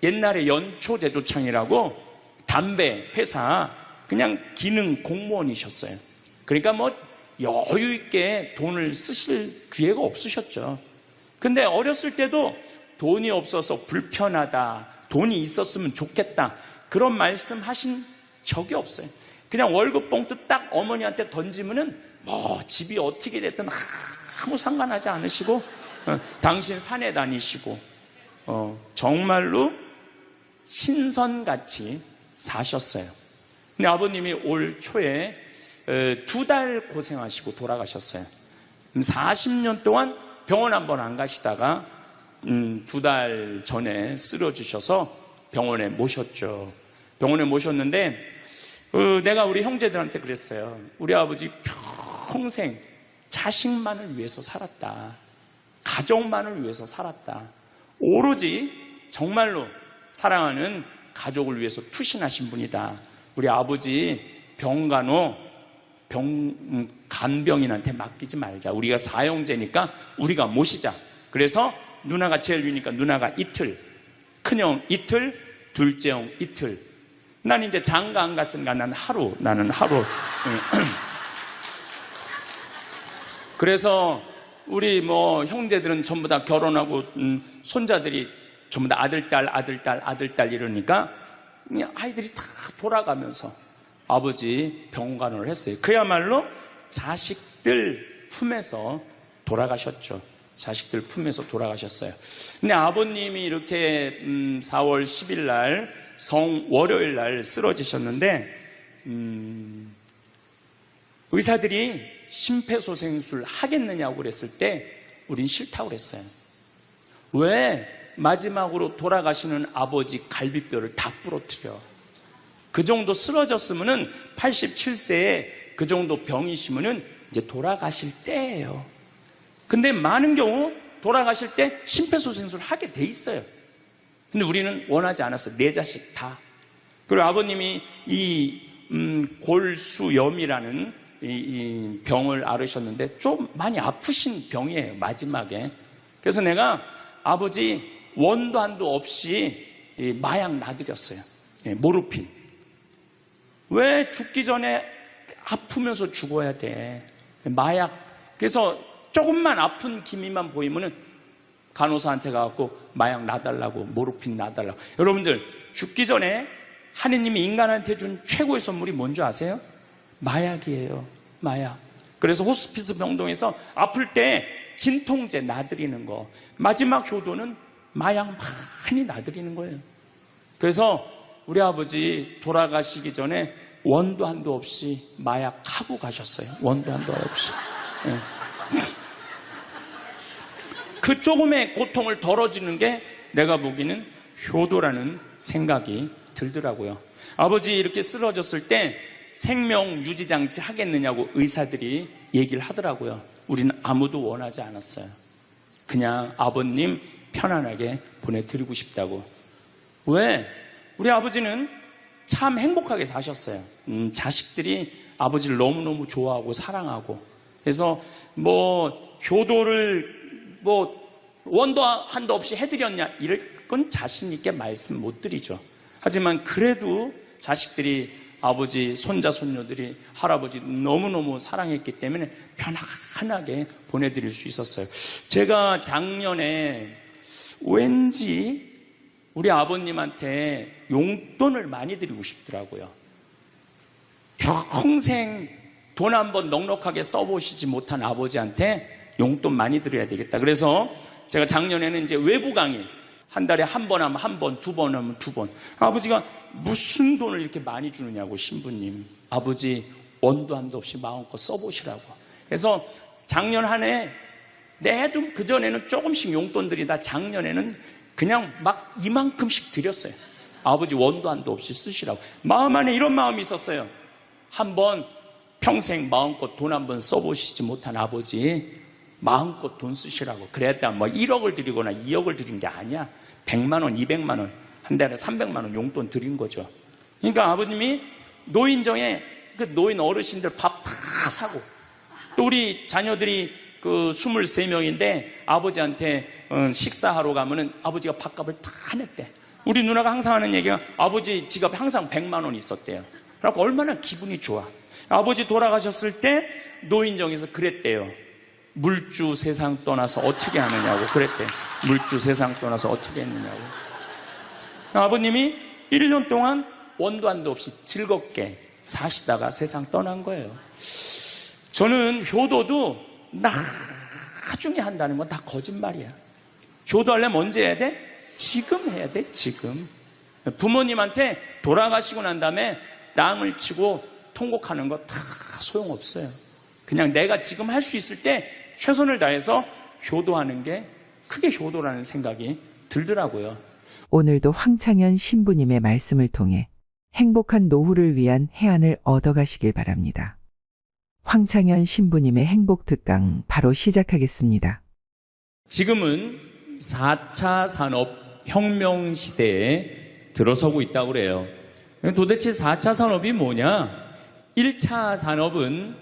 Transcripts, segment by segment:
옛날에 연초제조창이라고 담배 회사 그냥 기능 공무원이셨어요. 그러니까 뭐 여유 있게 돈을 쓰실 기회가 없으셨죠. 근데 어렸을 때도 돈이 없어서 불편하다, 돈이 있었으면 좋겠다, 그런 말씀 하신 적이 없어요. 그냥 월급 봉투 딱 어머니한테 던지면은 뭐 집이 어떻게 됐든 아무 상관하지 않으시고 당신 산에 다니시고 정말로 신선같이 사셨어요. 근데 아버님이 올 초에 2달 고생하시고 돌아가셨어요. 40년 동안 병원 한번 안 가시다가 2달 전에 쓰러지셔서 병원에 모셨죠. 병원에 모셨는데 내가 우리 형제들한테 그랬어요. 우리 아버지 평생 자식만을 위해서 살았다. 가족만을 위해서 살았다. 오로지 정말로 사랑하는 가족을 위해서 투신하신 분이다. 우리 아버지 병간호 간병인한테 맡기지 말자. 우리가 사형제니까 우리가 모시자. 그래서 누나가 제일 위니까 누나가 이틀, 큰형 이틀, 둘째형 이틀. 난 이제 장가 안 갔으니까 나는 하루. 그래서 우리 뭐 형제들은 전부 다 결혼하고 손자들이 전부 다 아들딸 이러니까 아이들이 다 돌아가면서 아버지 병간호를 했어요. 그야말로 자식들 품에서 돌아가셨죠. 자식들 품에서 돌아가셨어요. 근데 아버님이 이렇게 4월 10일 날 월요일 날 쓰러지셨는데 의사들이 심폐소생술 하겠느냐고 그랬을 때 우린 싫다고 그랬어요. 왜 마지막으로 돌아가시는 아버지 갈비뼈를 다 부러뜨려? 그 정도 쓰러졌으면은 87세에 그 정도 병이시면은 이제 돌아가실 때예요. 근데 많은 경우 돌아가실 때 심폐소생술 하게 돼 있어요. 근데 우리는 원하지 않았어요. 4자식 다. 그리고 아버님이 이 골수염이라는 이 병을 앓으셨는데 좀 많이 아프신 병이에요, 마지막에. 그래서 내가 아버지 원도 한도 없이 마약 놔드렸어요. 모르핀. 왜 죽기 전에 아프면서 죽어야 돼? 마약. 그래서 조금만 아픈 기미만 보이면은 간호사한테 가갖고 마약 놔달라고, 모르핀 놔달라고. 여러분들, 죽기 전에 하느님이 인간한테 준 최고의 선물이 뭔지 아세요? 마약이에요. 마약. 그래서 호스피스 병동에서 아플 때 진통제 놔드리는 거, 마지막 효도는 마약 많이 놔드리는 거예요. 그래서 우리 아버지 돌아가시기 전에 원도 한도 없이 마약하고 가셨어요. 원도 한도 없이. 네. 그 조금의 고통을 덜어주는 게 내가 보기에는 효도라는 생각이 들더라고요. 아버지 이렇게 쓰러졌을 때 생명 유지장치 하겠느냐고 의사들이 얘기를 하더라고요. 우리는 아무도 원하지 않았어요. 그냥 아버님 편안하게 보내드리고 싶다고. 왜? 우리 아버지는 참 행복하게 사셨어요. 자식들이 아버지를 너무너무 좋아하고 사랑하고. 그래서 뭐 효도를 뭐 원도 한도 없이 해드렸냐, 이럴 건 자신 있게 말씀 못 드리죠. 하지만 그래도 자식들이 아버지, 손자, 손녀들이 할아버지 너무너무 사랑했기 때문에 편안하게 보내드릴 수 있었어요. 제가 작년에 왠지 우리 아버님한테 용돈을 많이 드리고 싶더라고요. 평생 돈 한번 넉넉하게 써보시지 못한 아버지한테 용돈 많이 드려야 되겠다. 그래서 제가 작년에는 이제 외부 강의, 한 달에 한 번 하면 한 번, 2번 하면 2번. 아버지가 무슨 돈을 이렇게 많이 주느냐고, 신부님. 아버지 원도 한도 없이 마음껏 써보시라고. 그래서 작년 한 해 내도 그전에는 조금씩 용돈 드리다 작년에는 그냥 막 이만큼씩 드렸어요. 아버지 원도 한도 없이 쓰시라고. 마음 안에 이런 마음이 있었어요. 한번 평생 마음껏 돈 한번 써보시지 못한 아버지 마음껏 돈 쓰시라고. 그랬다 뭐 1억을 드리거나 2억을 드린 게 아니야. 100만 원, 200만 원, 한 달에 300만 원 용돈 드린 거죠. 그러니까 아버님이 노인정에 그 노인 어르신들 밥 다 사고, 또 우리 자녀들이 그 23명인데 아버지한테 식사하러 가면은 아버지가 밥값을 다 냈대. 우리 누나가 항상 하는 얘기가 아버지 지갑에 항상 100만 원이 있었대요. 그래서 얼마나 기분이 좋아. 아버지 돌아가셨을 때 노인정에서 그랬대요. 물주 세상 떠나서 어떻게 하느냐고 그랬대. 물주 세상 떠나서 어떻게 했느냐고. 아버님이 1년 동안 원도 없이 즐겁게 사시다가 세상 떠난 거예요. 저는 효도도 나중에 한다는 건 다 거짓말이야. 효도하려면 언제 해야 돼? 지금 해야 돼, 지금. 부모님한테 돌아가시고 난 다음에 땅을 치고 통곡하는 거 다 소용없어요. 그냥 내가 지금 할 수 있을 때 최선을 다해서 효도하는 게 그게 효도라는 생각이 들더라고요. 오늘도 황창현 신부님의 말씀을 통해 행복한 노후를 위한 해안을 얻어가시길 바랍니다. 황창현 신부님의 행복 특강 바로 시작하겠습니다. 지금은 4차 산업혁명 시대에 들어서고 있다고 그래요. 도대체 4차 산업이 뭐냐? 1차 산업은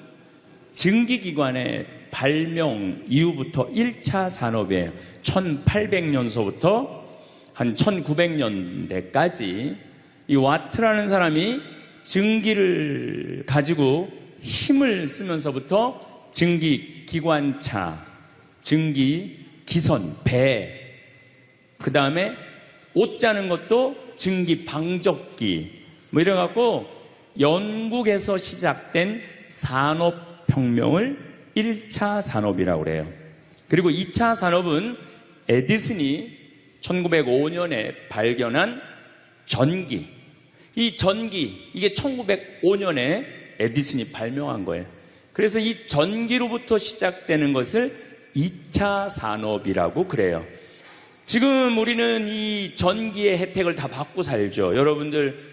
증기기관의 발명 이후부터 1차 산업이에요. 1800년서부터 한 1900년대까지 이 와트라는 사람이 증기를 가지고 힘을 쓰면서부터 증기기관차, 증기기선, 배, 그 다음에 옷 짜는 것도 증기방적기 뭐 이래갖고 영국에서 시작된 산업혁명을 1차 산업이라고 그래요. 그리고 2차 산업은 에디슨이 1905년에 발견한 전기. 이 전기, 이게 1905년에 에디슨이 발명한 거예요. 그래서 이 전기로부터 시작되는 것을 2차 산업이라고 그래요. 지금 우리는 이 전기의 혜택을 다 받고 살죠. 여러분들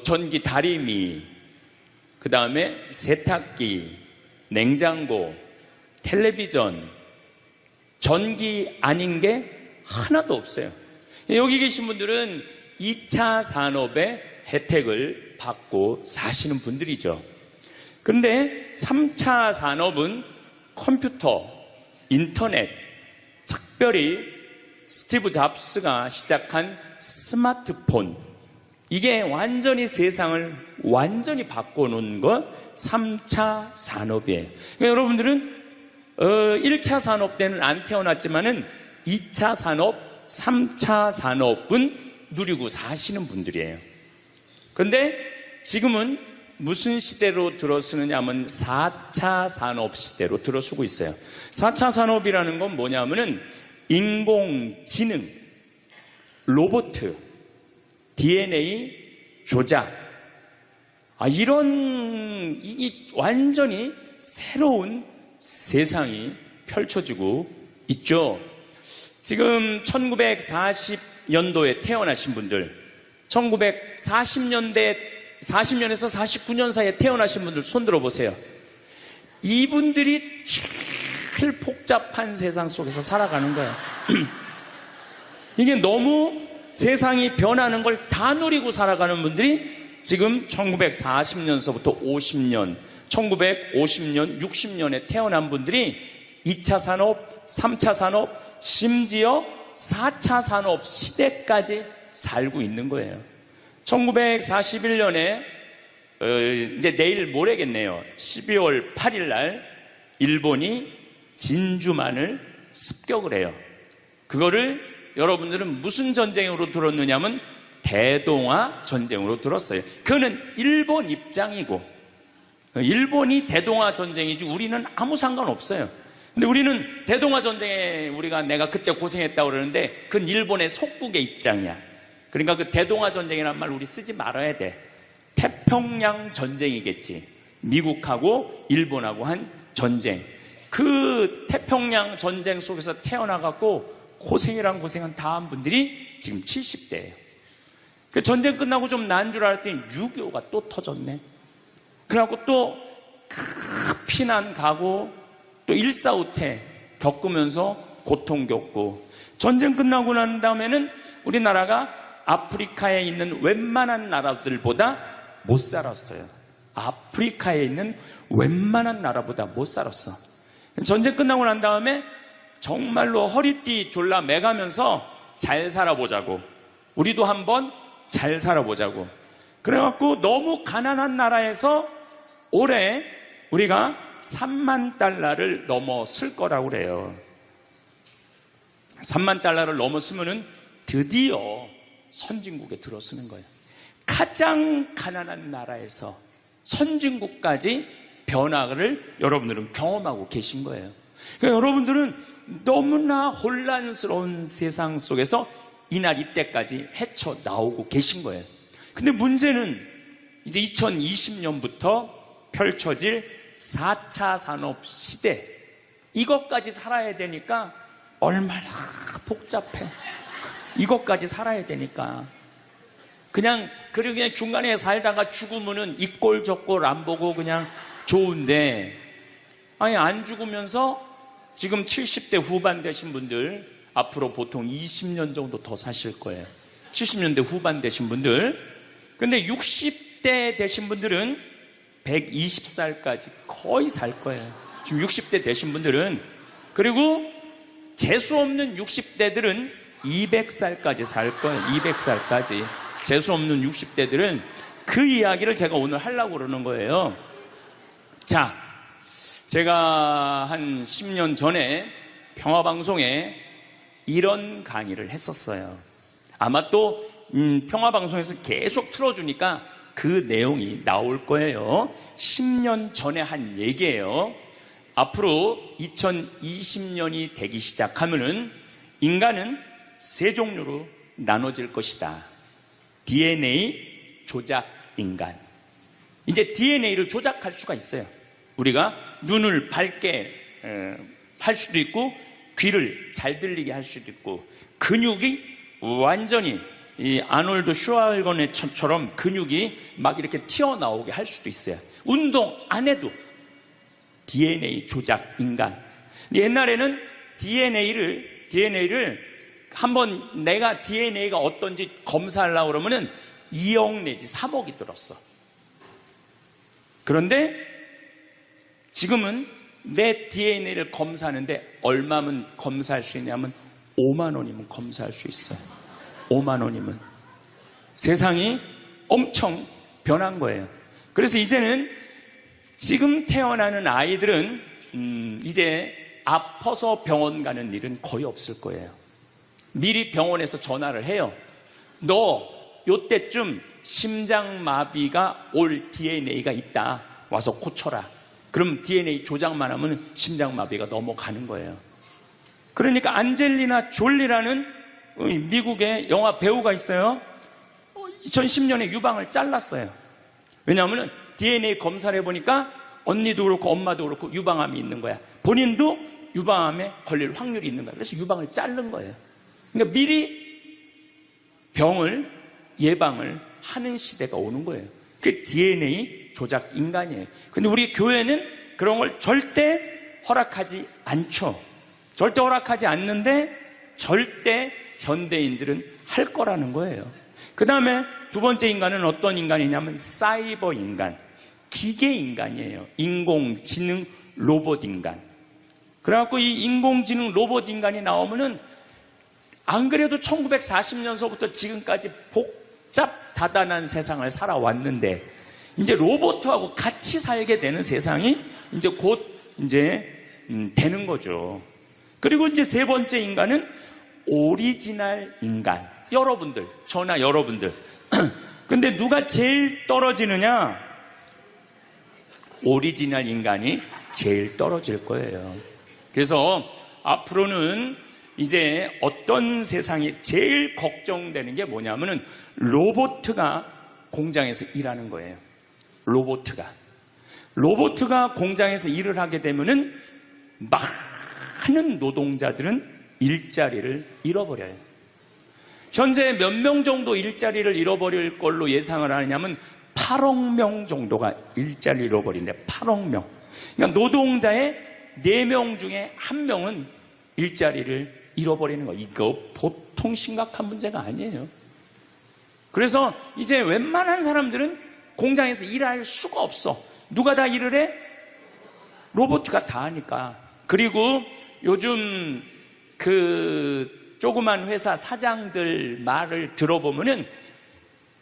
전기 다리미, 그 다음에 세탁기, 냉장고, 텔레비전, 전기 아닌 게 하나도 없어요. 여기 계신 분들은 2차 산업의 혜택을 받고 사시는 분들이죠. 그런데 3차 산업은 컴퓨터, 인터넷, 특별히 스티브 잡스가 시작한 스마트폰, 이게 완전히 세상을 완전히 바꿔놓은 것 3차 산업이에요. 그러니까 여러분들은 1차 산업 때는 안 태어났지만은 2차 산업, 3차 산업은 누리고 사시는 분들이에요. 그런데 지금은 무슨 시대로 들어서느냐 하면 4차 산업 시대로 들어서고 있어요. 4차 산업이라는 건 뭐냐면은 인공지능, 로봇, DNA 조작, 이런 이 완전히 새로운 세상이 펼쳐지고 있죠. 지금 1940년도에 태어나신 분들, 1940년에서 49년 사이에 태어나신 분들 손 들어보세요. 이분들이 제일 복잡한 세상 속에서 살아가는 거예요. 이게 너무 세상이 변하는 걸 다 누리고 살아가는 분들이 지금 1940년서부터 50년, 1950년, 60년에 태어난 분들이 2차 산업, 3차 산업, 심지어 4차 산업 시대까지 살고 있는 거예요. 1941년에 이제 내일 모레겠네요. 12월 8일 날 일본이 진주만을 습격을 해요. 그거를 여러분들은 무슨 전쟁으로 들었느냐면 대동아 전쟁으로 들었어요. 그거는 일본 입장이고 일본이 대동아 전쟁이지 우리는 아무 상관없어요. 근데 우리는 대동아 전쟁에 내가 그때 고생했다고 그러는데 그건 일본의 속국의 입장이야. 그러니까 그 대동아 전쟁이라는 말 우리 쓰지 말아야 돼. 태평양 전쟁이겠지. 미국하고 일본하고 한 전쟁. 그 태평양 전쟁 속에서 태어나갖고 고생이란 고생은 다 한 분들이 지금 70대예요. 그 전쟁 끝나고 좀 나은 줄 알았더니 6.25가 또 터졌네. 그래갖고 또 피난 가고 또 일사후퇴 겪으면서 고통 겪고 전쟁 끝나고 난 다음에는 우리나라가 아프리카에 있는 웬만한 나라들보다 못 살았어요. 아프리카에 있는 웬만한 나라보다 못 살았어. 전쟁 끝나고 난 다음에 정말로 허리띠 졸라 매가면서 잘 살아보자고 우리도 한번 잘 살아보자고. 그래갖고 너무 가난한 나라에서 올해 우리가 3만 달러를 넘었을 거라고 그래요. 3만 달러를 넘었으면은 드디어 선진국에 들어서는 거예요. 가장 가난한 나라에서 선진국까지 변화를 여러분들은 경험하고 계신 거예요. 그러니까 여러분들은 너무나 혼란스러운 세상 속에서 이날 이때까지 헤쳐나오고 계신 거예요. 근데 문제는 이제 2020년부터 펼쳐질 4차 산업 시대, 이것까지 살아야 되니까 얼마나 복잡해. 이것까지 살아야 되니까 그냥 중간에 살다가 죽으면은 이 꼴 저 꼴 안 보고 그냥 좋은데, 아니 안 죽으면서 지금 70대 후반 되신 분들 앞으로 보통 20년 정도 더 사실 거예요. 70년대 후반 되신 분들. 근데 60대 되신 분들은 120살까지 거의 살 거예요. 지금 60대 되신 분들은. 그리고 재수 없는 60대들은 200살까지 살 거예요. 200살까지. 재수 없는 60대들은. 그 이야기를 제가 오늘 하려고 그러는 거예요. 자, 제가 한 10년 전에 평화방송에 이런 강의를 했었어요. 아마 또 평화방송에서 계속 틀어주니까 그 내용이 나올 거예요. 10년 전에 한 얘기예요. 앞으로 2020년이 되기 시작하면은 인간은 세 종류로 나눠질 것이다. DNA 조작 인간. 이제 DNA를 조작할 수가 있어요. 우리가 눈을 밝게 할 수도 있고, 귀를 잘 들리게 할 수도 있고, 근육이 완전히 이 아놀드 슈왈거네처럼 근육이 막 이렇게 튀어나오게 할 수도 있어요. 운동 안 해도 DNA 조작 인간. 옛날에는 DNA를 한번 내가 DNA가 어떤지 검사하려고 그러면은 2억 내지 3억이 들었어. 그런데 지금은 내 DNA를 검사하는데 얼마면 검사할 수 있냐면 5만 원이면 검사할 수 있어요. 5만 원이면. 세상이 엄청 변한 거예요. 그래서 이제는 지금 태어나는 아이들은 이제 아파서 병원 가는 일은 거의 없을 거예요. 미리 병원에서 전화를 해요. 너 요때쯤 심장마비가 올 DNA가 있다. 와서 고쳐라. 그럼 DNA 조작만 하면 심장마비가 넘어가는 거예요. 그러니까 안젤리나 졸리라는 미국의 영화 배우가 있어요. 2010년에 유방을 잘랐어요. 왜냐하면 DNA 검사를 해보니까 언니도 그렇고 엄마도 그렇고 유방암이 있는 거야. 본인도 유방암에 걸릴 확률이 있는 거야. 그래서 유방을 자른 거예요. 그러니까 미리 병을 예방을 하는 시대가 오는 거예요. 그게 DNA 조작 인간이에요. 근데 우리 교회는 그런 걸 절대 허락하지 않죠. 절대 허락하지 않는데 절대 현대인들은 할 거라는 거예요. 그 다음에 두 번째 인간은 어떤 인간이냐면 사이버 인간, 기계 인간이에요. 인공지능 로봇 인간. 그래갖고 이 인공지능 로봇 인간이 나오면은 안 그래도 1940년서부터 지금까지 복잡 다단한 세상을 살아왔는데 이제 로봇하고 같이 살게 되는 세상이 이제 곧 되는 거죠. 그리고 이제 세 번째 인간은 오리지널 인간. 여러분들, 저나 여러분들. 근데 누가 제일 떨어지느냐? 오리지널 인간이 제일 떨어질 거예요. 그래서 앞으로는 이제 어떤 세상이 제일 걱정되는 게 뭐냐면은 로봇가 공장에서 일하는 거예요. 로봇가 공장에서 일을 하게 되면은 많은 노동자들은 일자리를 잃어버려요. 현재 몇 명 정도 일자리를 잃어버릴 걸로 예상을 하느냐면 8억 명 정도가 일자리를 잃어버린대. 8억 명. 그러니까 노동자의 4명 중에 1명은 일자리를 잃어버리는 거. 이거 보통 심각한 문제가 아니에요. 그래서 이제 웬만한 사람들은 공장에서 일할 수가 없어. 누가 다 일을 해? 로봇가 다 하니까. 그리고 요즘 그 조그만 회사 사장들 말을 들어보면은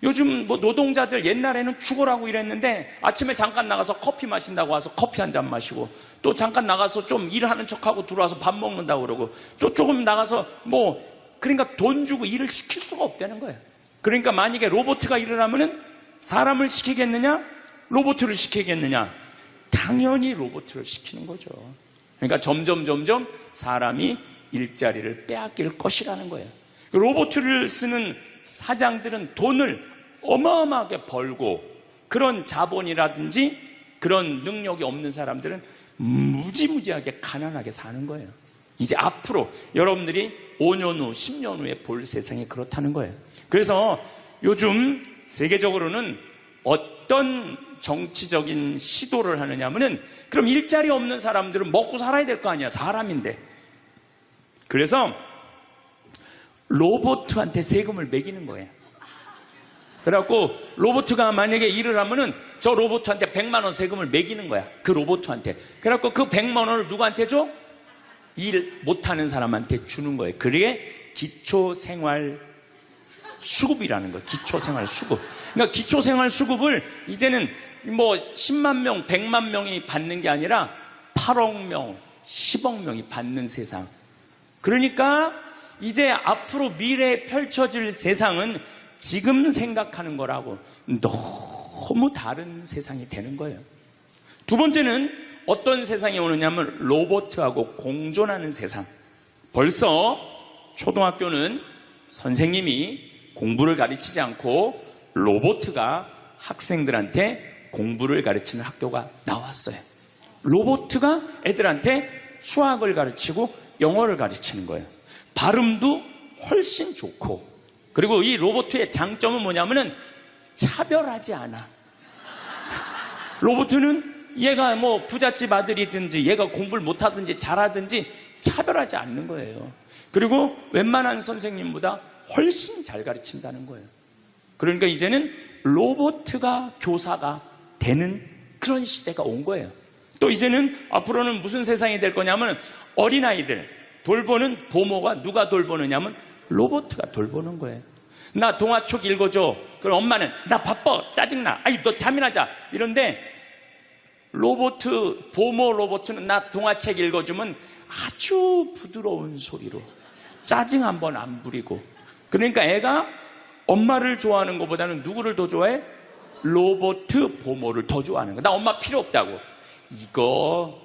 요즘 뭐 노동자들 옛날에는 죽으라고 일했는데 아침에 잠깐 나가서 커피 마신다고 와서 커피 한 잔 마시고 또 잠깐 나가서 좀 일하는 척하고 들어와서 밥 먹는다고 그러고 또 조금 나가서 뭐 그러니까 돈 주고 일을 시킬 수가 없다는 거예요. 그러니까 만약에 로봇가 일을 하면은 사람을 시키겠느냐? 로봇을 시키겠느냐? 당연히 로봇을 시키는 거죠. 그러니까 점점 사람이 일자리를 빼앗길 것이라는 거예요. 로봇을 쓰는 사장들은 돈을 어마어마하게 벌고 그런 자본이라든지 그런 능력이 없는 사람들은 무지무지하게 가난하게 사는 거예요. 이제 앞으로 여러분들이 5년 후, 10년 후에 볼 세상이 그렇다는 거예요. 그래서 요즘 세계적으로는 어떤 정치적인 시도를 하느냐 하면은 그럼 일자리 없는 사람들은 먹고 살아야 될 거 아니야. 사람인데. 그래서 로봇한테 세금을 매기는 거예요. 그래갖고 로봇가 만약에 일을 하면은 저 로봇한테 100만 원 세금을 매기는 거야. 그 로봇한테. 그래갖고 그 100만 원을 누구한테 줘? 일 못하는 사람한테 주는 거예요. 그게 기초생활 수급이라는 거예요. 기초생활수급. 그러니까 기초생활수급을 이제는 뭐 10만 명, 100만 명이 받는 게 아니라 8억 명, 10억 명이 받는 세상. 그러니까 이제 앞으로 미래에 펼쳐질 세상은 지금 생각하는 거라고 너무 다른 세상이 되는 거예요. 두 번째는 어떤 세상이 오느냐면 로봇하고 공존하는 세상. 벌써 초등학교는 선생님이 공부를 가르치지 않고 로봇가 학생들한테 공부를 가르치는 학교가 나왔어요. 로봇가 애들한테 수학을 가르치고 영어를 가르치는 거예요. 발음도 훨씬 좋고, 그리고 이 로봇의 장점은 뭐냐면은 차별하지 않아. 로봇은 얘가 뭐 부잣집 아들이든지 얘가 공부를 못하든지 잘하든지 차별하지 않는 거예요. 그리고 웬만한 선생님보다 훨씬 잘 가르친다는 거예요. 그러니까 이제는 로봇가 교사가 되는 그런 시대가 온 거예요. 또 이제는 앞으로는 무슨 세상이 될 거냐면 어린아이들 돌보는 부모가 누가 돌보느냐면 로봇가 돌보는 거예요. 나 동화책 읽어줘. 그럼 엄마는 나 바빠 짜증나. 아이 너 잠이나 자. 이런데 부모 로봇은 나 동화책 읽어주면 아주 부드러운 소리로 짜증 한번 안 부리고. 그러니까 애가 엄마를 좋아하는 것보다는 누구를 더 좋아해? 로봇 부모를 더 좋아하는 거야. 나 엄마 필요 없다고. 이거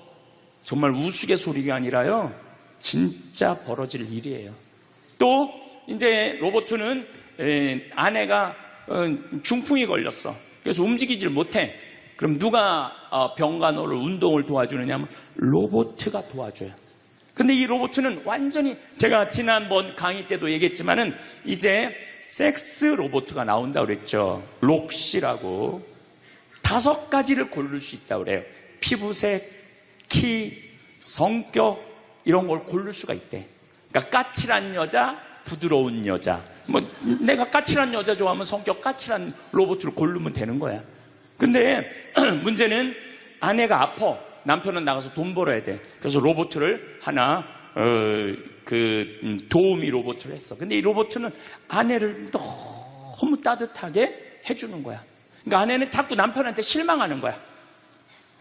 정말 우스갯소리가 아니라요, 진짜 벌어질 일이에요. 또 이제 로봇은 아내가 중풍이 걸렸어. 그래서 움직이질 못해. 그럼 누가 병간호를 운동을 도와주느냐 하면 로봇가 도와줘요. 근데 이 로봇은 완전히, 제가 지난번 강의 때도 얘기했지만은 이제 섹스 로봇가 나온다고 그랬죠. 록시라고 5가지를 고를 수 있다고 그래요. 피부색, 키, 성격 이런 걸 고를 수가 있대. 그러니까 까칠한 여자, 부드러운 여자. 뭐 내가 까칠한 여자 좋아하면 성격 까칠한 로봇을 고르면 되는 거야. 근데 문제는 아내가 아파. 남편은 나가서 돈 벌어야 돼. 그래서 로봇을 하나 도우미 로봇을 했어. 근데 이 로봇은 아내를 너무 따뜻하게 해주는 거야. 그러니까 아내는 자꾸 남편한테 실망하는 거야.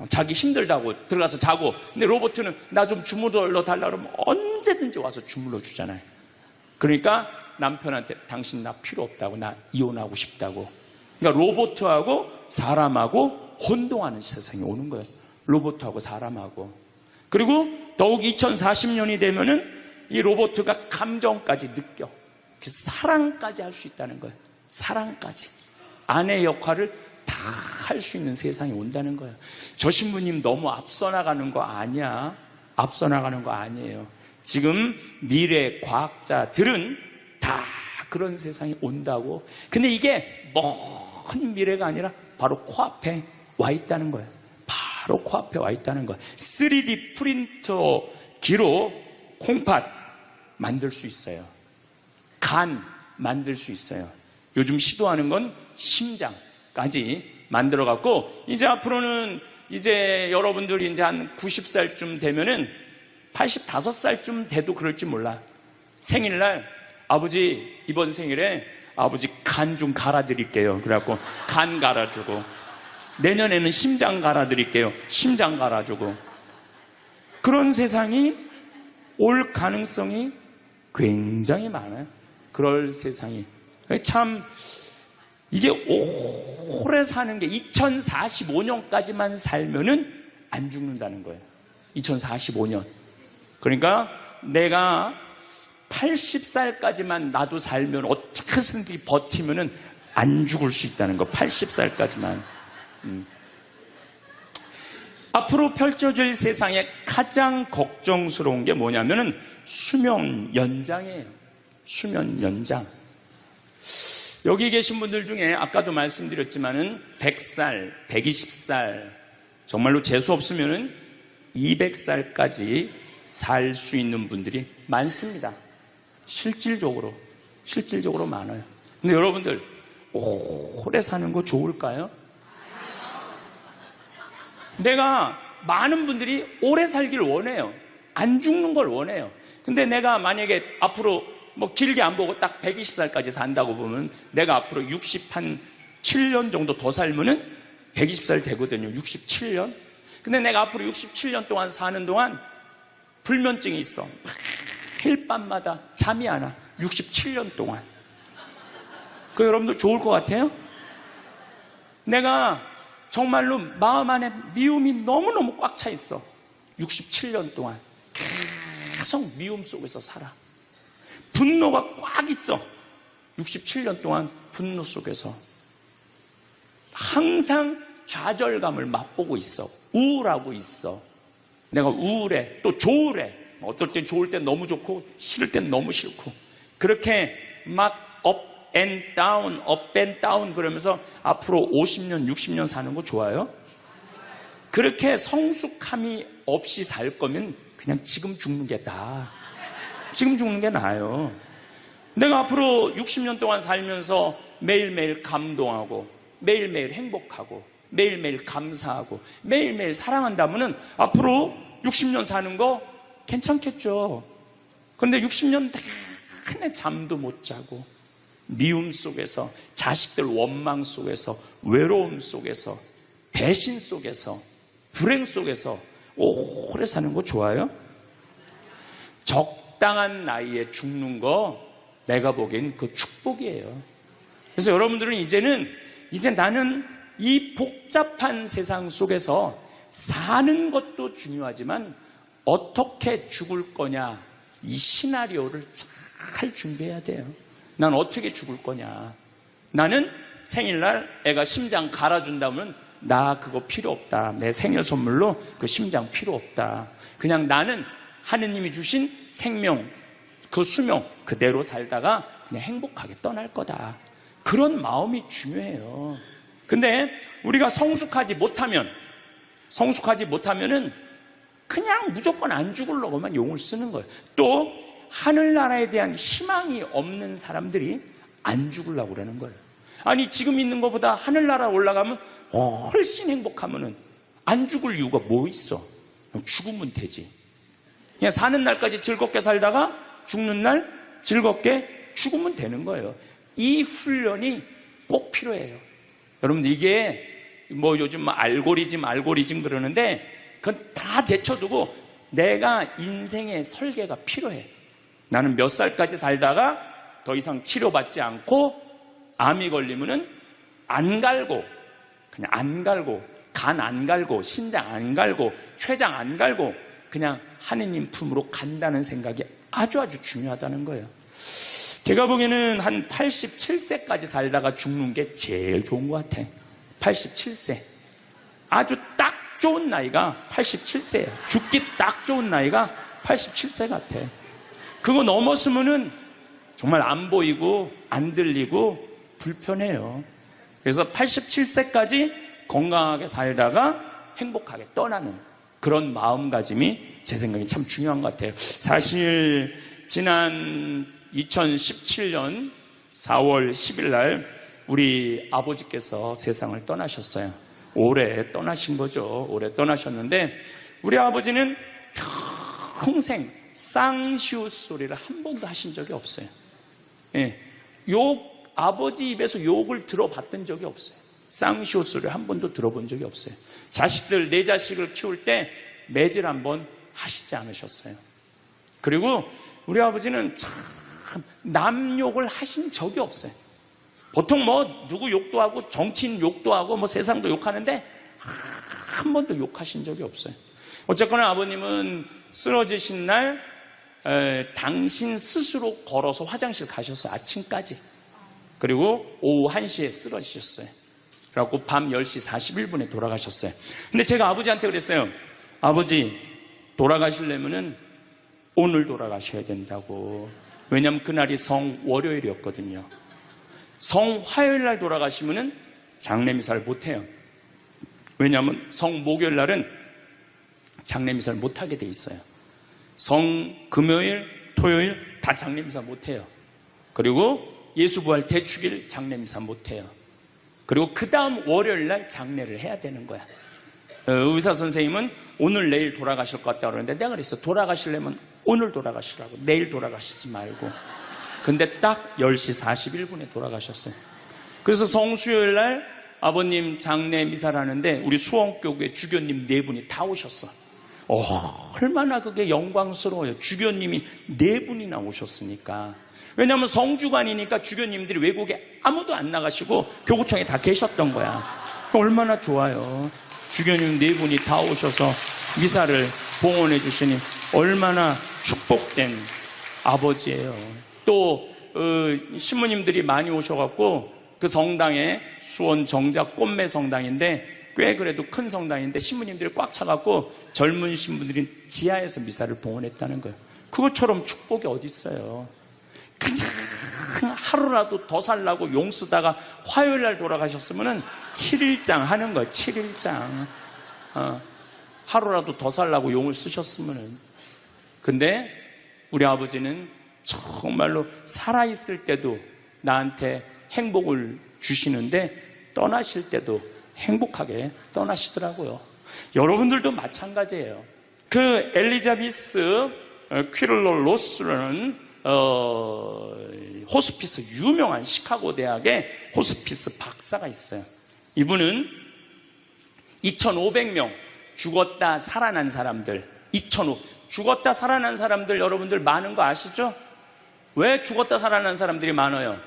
자기 힘들다고 들어가서 자고. 근데 로봇은 나 좀 주물러 달라 그러면 언제든지 와서 주물러 주잖아요. 그러니까 남편한테 당신 나 필요 없다고, 나 이혼하고 싶다고. 그러니까 로봇하고 사람하고 혼동하는 세상이 오는 거예요. 로봇하고 사람하고. 그리고 더욱 2040년이 되면은 이 로봇가 감정까지 느껴. 그래서 사랑까지 할 수 있다는 거예요. 사랑까지. 아내 역할을 다 할 수 있는 세상이 온다는 거예요. 저 신부님 너무 앞서 나가는 거 아니야. 앞서 나가는 거 아니에요. 지금 미래 과학자들은 다 그런 세상이 온다고. 근데 이게 먼 미래가 아니라 바로 코앞에 와 있다는 거예요. 바로 코앞에 와 있다는 거예요. 3D 프린터기로 콩팥 만들 수 있어요. 간 만들 수 있어요. 요즘 시도하는 건 심장까지 만들어 갖고, 이제 앞으로는 이제 여러분들이 이제 한 90살쯤 되면은 85살쯤 돼도 그럴지 몰라. 생일날 아버지 이번 생일에 아버지 간 좀 갈아드릴게요. 그래갖고 간 갈아주고, 내년에는 심장 갈아드릴게요. 심장 갈아주고. 그런 세상이 올 가능성이 굉장히 많아요. 그럴 세상이. 참 이게 오래 사는 게 2045년까지만 살면은 안 죽는다는 거예요. 2045년. 그러니까 내가 80살까지만 나도 살면 어떻게든지 버티면은 안 죽을 수 있다는 거. 80살까지만. 앞으로 펼쳐질 세상에 가장 걱정스러운 게 뭐냐면은 수명 연장이에요. 수명 연장. 여기 계신 분들 중에 아까도 말씀드렸지만은 100살, 120살, 정말로 재수 없으면은 200살까지 살 수 있는 분들이 많습니다. 실질적으로 많아요. 근데 여러분들 오래 사는 거 좋을까요? 내가 많은 분들이 오래 살길 원해요. 안 죽는 걸 원해요. 근데 내가 만약에 앞으로 뭐 길게 안 보고 딱 120살까지 산다고 보면 내가 앞으로 67년 정도 더 살면은 120살 되거든요. 67년. 근데 내가 앞으로 67년 동안 사는 동안 불면증이 있어. 매일 밤마다 잠이 안 와. 67년 동안. 그 여러분들 좋을 것 같아요? 내가 정말로 마음 안에 미움이 너무너무 꽉 차 있어. 67년 동안 계속 미움 속에서 살아. 분노가 꽉 있어. 67년 동안 분노 속에서 항상 좌절감을 맛보고 있어. 우울하고 있어. 내가 우울해. 또 좋으래. 어떨 땐 좋을 땐 너무 좋고 싫을 땐 너무 싫고, 그렇게 막 업 앤 다운, 업 앤 다운 그러면서 앞으로 50년, 60년 사는 거 좋아요? 그렇게 성숙함이 없이 살 거면 그냥 지금 죽는 게 나아. 지금 죽는 게 나아요. 내가 앞으로 60년 동안 살면서 매일매일 감동하고 매일매일 행복하고 매일매일 감사하고 매일매일 사랑한다면은 앞으로 60년 사는 거 괜찮겠죠. 그런데 60년 내내 잠도 못 자고 미움 속에서, 자식들 원망 속에서, 외로움 속에서, 배신 속에서, 불행 속에서 오래 사는 거 좋아요? 적당한 나이에 죽는 거 내가 보기엔 그 축복이에요. 그래서 여러분들은 이제 나는 이 복잡한 세상 속에서 사는 것도 중요하지만 어떻게 죽을 거냐, 이 시나리오를 잘 준비해야 돼요. 난 어떻게 죽을 거냐. 나는 생일날 애가 심장 갈아준다면 나 그거 필요 없다. 내 생일 선물로 그 심장 필요 없다. 그냥 나는 하느님이 주신 생명, 그 수명 그대로 살다가 그냥 행복하게 떠날 거다. 그런 마음이 중요해요. 근데 우리가 성숙하지 못하면은 그냥 무조건 안 죽으려고만 용을 쓰는 거예요. 또 하늘나라에 대한 희망이 없는 사람들이 안 죽으려고 그러는 거예요. 아니 지금 있는 것보다 하늘나라 올라가면 훨씬 행복하면은 안 죽을 이유가 뭐 있어? 죽으면 되지. 그냥 사는 날까지 즐겁게 살다가 죽는 날 즐겁게 죽으면 되는 거예요. 이 훈련이 꼭 필요해요. 여러분들 이게 뭐 요즘 알고리즘 그러는데 그건 다 제쳐두고 내가 인생의 설계가 필요해. 나는 몇 살까지 살다가 더 이상 치료받지 않고 암이 걸리면은 안 갈고, 그냥 안 갈고, 간 안 갈고, 신장 안 갈고, 췌장 안 갈고 그냥 하느님 품으로 간다는 생각이 아주 중요하다는 거예요. 제가 보기에는 한 87세까지 살다가 죽는 게 제일 좋은 것 같아. 87세. 아주 딱 좋은 나이가 87세예요. 죽기 딱 좋은 나이가 87세 같아. 그거 넘었으면은 정말 안 보이고 안 들리고 불편해요. 그래서 87세까지 건강하게 살다가 행복하게 떠나는 그런 마음가짐이 제 생각에 참 중요한 것 같아요. 사실 지난 2017년 4월 10일 날 우리 아버지께서 세상을 떠나셨어요. 올해 떠나신 거죠. 올해 떠나셨는데 우리 아버지는 평생 쌍시옷 소리를 한 번도 하신 적이 없어요. 예, 아버지 입에서 욕을 들어봤던 적이 없어요. 쌍시옷 소리를 한 번도 들어본 적이 없어요. 내 자식을 키울 때 매질 한 번 하시지 않으셨어요. 그리고 우리 아버지는 참 남 욕을 하신 적이 없어요. 보통 뭐 누구 욕도 하고 정치인 욕도 하고 뭐 세상도 욕하는데 한 번도 욕하신 적이 없어요. 어쨌거나 아버님은 쓰러지신 날 당신 스스로 걸어서 화장실 가셔서 아침까지, 그리고 오후 1시에 쓰러지셨어요. 그래갖고 밤 10시 41분에 돌아가셨어요. 근데 제가 아버지한테 그랬어요. 아버지, 돌아가시려면은 오늘 돌아가셔야 된다고. 왜냐하면 그날이 성월요일이었거든요. 성화요일 날 돌아가시면은 장례미사를 못해요. 왜냐하면 성목요일 날은 장례미사를 못하게 돼 있어요. 성금요일, 토요일 다 장례미사 못해요. 그리고 예수부활 대축일 장례미사 못해요. 그리고 그 다음 월요일 날 장례를 해야 되는 거야. 의사 선생님은 오늘 내일 돌아가실 것 같다 그러는데 내가 그랬어. 돌아가시려면 오늘 돌아가시라고, 내일 돌아가시지 말고. 근데 딱 10시 41분에 돌아가셨어요. 그래서 성수요일 날 아버님 장례 미사를 하는데 우리 수원교구에 주교님 4분이 다 오셨어. 얼마나 그게 영광스러워요. 주교님이 4분이나 오셨으니까. 왜냐하면 성주관이니까 주교님들이 외국에 아무도 안 나가시고 교구청에 다 계셨던 거야. 얼마나 좋아요. 주교님 4분이 다 오셔서 미사를 봉헌해 주시니 얼마나 축복된 아버지예요. 또 신부님들이 많이 오셔갖고 그 성당에 수원 정작 꽃매 성당인데 꽤 그래도 큰 성당인데 신부님들이 꽉 차갖고 젊은 신부들이 지하에서 미사를 봉헌했다는 거예요. 그것처럼 축복이 어디 있어요. 그냥 하루라도 더 살라고 용 쓰다가 화요일 날 돌아가셨으면은 7일장 하는 거예요. 7일장. 하루라도 더 살라고 용을 쓰셨으면은. 근데 우리 아버지는 정말로 살아있을 때도 나한테 행복을 주시는데 떠나실 때도 행복하게 떠나시더라고요. 여러분들도 마찬가지예요. 그 엘리자베스 퀴를로 로스라는 호스피스, 유명한 시카고 대학의 호스피스 박사가 있어요. 이분은 2,500명 죽었다 살아난 사람들, 죽었다 살아난 사람들 여러분들 많은 거 아시죠? 왜 죽었다 살아난 사람들이 많아요?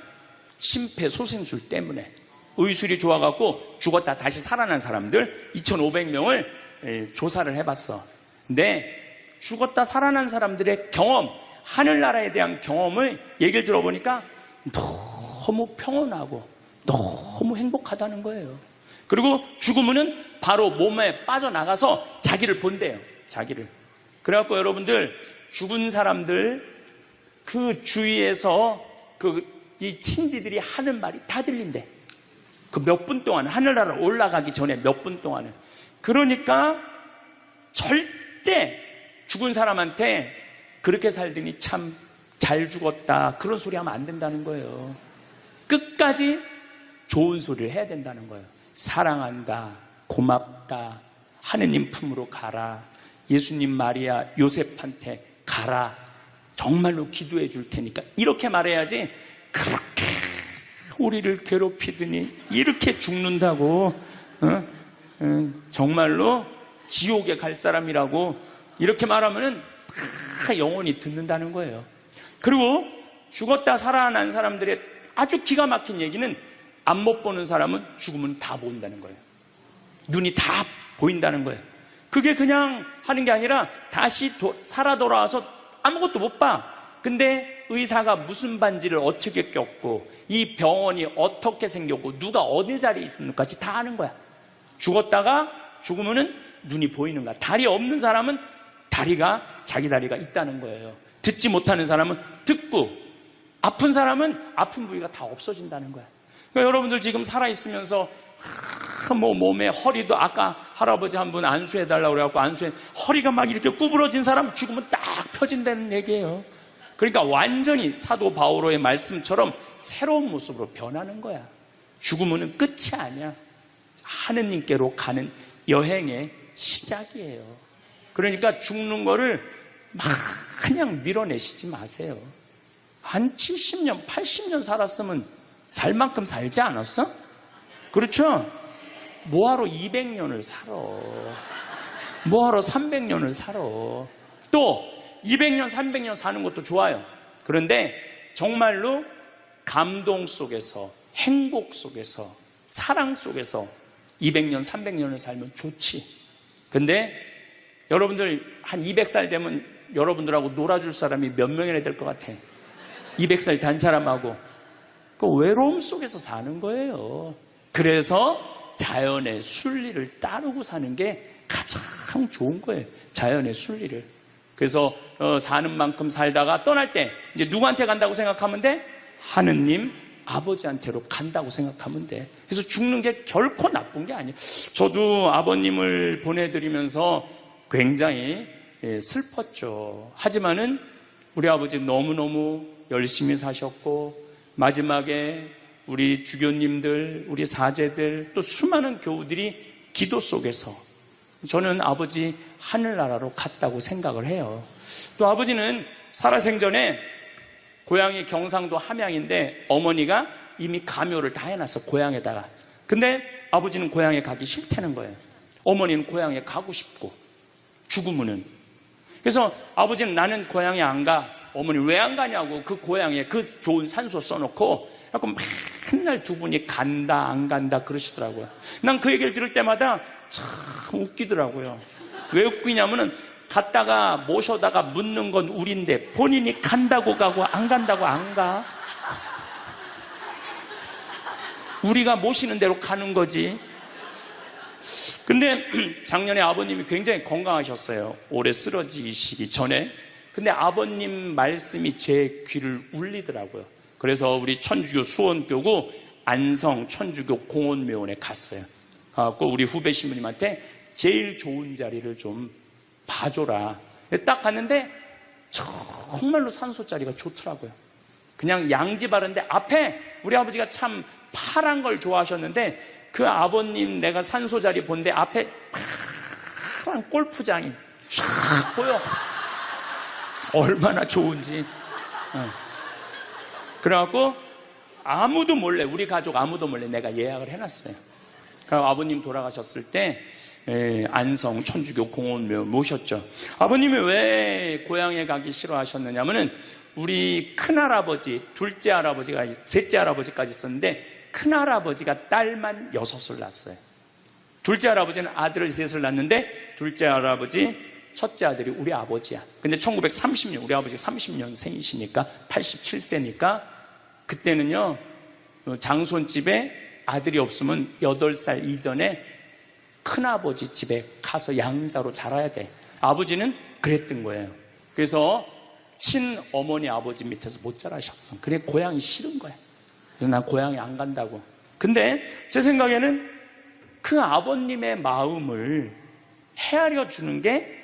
심폐소생술 때문에. 의술이 좋아갖고 죽었다 다시 살아난 사람들 2,500명을 조사를 해봤어. 근데 죽었다 살아난 사람들의 경험, 하늘나라에 대한 경험을 얘기를 들어보니까 너무 평온하고 너무 행복하다는 거예요. 그리고 죽으면은 바로 몸에 빠져나가서 자기를 본대요. 자기를. 그래갖고 여러분들 죽은 사람들 그 주위에서 이 친지들이 하는 말이 다 들린대. 그 몇 분 동안, 하늘나라 올라가기 전에 몇 분 동안은. 그러니까 절대 죽은 사람한테 그렇게 살더니 참 잘 죽었다 그런 소리 하면 안 된다는 거예요. 끝까지 좋은 소리를 해야 된다는 거예요. 사랑한다, 고맙다, 하느님 품으로 가라, 예수님 마리아 요셉한테 가라, 정말로 기도해 줄 테니까 이렇게 말해야지. 그렇게 우리를 괴롭히더니 이렇게 죽는다고 정말로 지옥에 갈 사람이라고 이렇게 말하면은 다 영원히 듣는다는 거예요. 그리고 죽었다 살아난 사람들의 아주 기가 막힌 얘기는 안 못 보는 사람은 죽으면 다 보인다는 거예요. 눈이 다 보인다는 거예요. 그게 그냥 하는 게 아니라 다시 살아 돌아와서 아무것도 못 봐. 근데 의사가 무슨 반지를 어떻게 꼈고 이 병원이 어떻게 생겼고 누가 어디 자리에 있습니까지 다 아는 거야. 죽었다가 죽으면은 눈이 보이는 거야. 다리 없는 사람은 자기 다리가 있다는 거예요. 듣지 못하는 사람은 듣고, 아픈 사람은 아픈 부위가 다 없어진다는 거야. 그러니까 여러분들 지금 살아있으면서 몸에 허리도 아까 할아버지 한 분 안수해달라고 그래갖고 허리가 막 이렇게 구부러진 사람 죽으면 딱 펴진다는 얘기예요. 그러니까 완전히 사도 바오로의 말씀처럼 새로운 모습으로 변하는 거야. 죽으면 끝이 아니야. 하느님께로 가는 여행의 시작이에요. 그러니까 죽는 거를 막 그냥 밀어내시지 마세요. 한 70년, 80년 살았으면 살 만큼 살지 않았어? 그렇죠? 뭐하러 200년을 살아? 뭐하러 300년을 살아? 또 200년, 300년 사는 것도 좋아요. 그런데 정말로 감동 속에서, 행복 속에서, 사랑 속에서 200년, 300년을 살면 좋지. 근데 여러분들 한 200살 되면 여러분들하고 놀아줄 사람이 몇 명이나 될 것 같아? 200살 단 사람하고. 그 외로움 속에서 사는 거예요. 그래서 자연의 순리를 따르고 사는 게 가장 좋은 거예요. 자연의 순리를. 그래서 사는 만큼 살다가 떠날 때 이제 누구한테 간다고 생각하면 돼? 하느님 아버지한테로 간다고 생각하면 돼. 그래서 죽는 게 결코 나쁜 게 아니에요. 저도 아버님을 보내드리면서 굉장히 슬펐죠. 하지만은 우리 아버지 너무너무 열심히 사셨고, 마지막에 우리 주교님들, 우리 사제들, 또 수많은 교우들이 기도 속에서 저는 아버지 하늘나라로 갔다고 생각을 해요. 또 아버지는 살아생전에 고향이 경상도 함양인데 어머니가 이미 가묘를 다 해놨어, 고향에다가. 근데 아버지는 고향에 가기 싫다는 거예요. 어머니는 고향에 가고 싶고, 죽으면은. 그래서 아버지는 나는 고향에 안 가. 어머니 왜 안 가냐고, 그 고향에 그 좋은 산소 써놓고. 그래서 맨날 두 분이 간다 안 간다 그러시더라고요. 난 그 얘기를 들을 때마다 참 웃기더라고요. 왜 웃기냐면은 갔다가 모셔다가 묻는 건 우린데 본인이 간다고 가고 안 간다고 안 가. 우리가 모시는 대로 가는 거지. 근데 작년에 아버님이 굉장히 건강하셨어요. 올해 쓰러지시기 전에. 근데 아버님 말씀이 제 귀를 울리더라고요. 그래서 우리 천주교 수원교구 안성 천주교 공원묘원에 갔어요. 꼭 우리 후배 신부님한테 제일 좋은 자리를 좀 봐줘라. 딱 갔는데 정말로 산소 자리가 좋더라고요. 그냥 양지 바른데 앞에 우리 아버지가 참 파란 걸 좋아하셨는데 그 아버님 내가 산소 자리 본데 앞에 파란 골프장이 쫙 보여. 얼마나 좋은지. 그래갖고 아무도 몰래, 우리 가족 아무도 몰래 내가 예약을 해놨어요. 그리고 아버님 돌아가셨을 때 안성 천주교 공원묘 모셨죠. 아버님이 왜 고향에 가기 싫어하셨느냐면은 우리 큰할아버지, 둘째 할아버지가, 셋째 할아버지까지 있었는데 큰할아버지가 딸만 6을 낳았어요. 둘째 할아버지는 아들을 3을 낳았는데 둘째 할아버지, 첫째 아들이 우리 아버지야. 근데 1930년, 우리 아버지가 30년생이시니까 87세니까 그때는요, 장손집에 아들이 없으면 8살 이전에 큰아버지 집에 가서 양자로 자라야 돼. 아버지는 그랬던 거예요. 그래서 친어머니 아버지 밑에서 못 자라셨어. 그래 고향이 싫은 거야. 그래서 난 고향에 안 간다고. 근데 제 생각에는 그 아버님의 마음을 헤아려 주는 게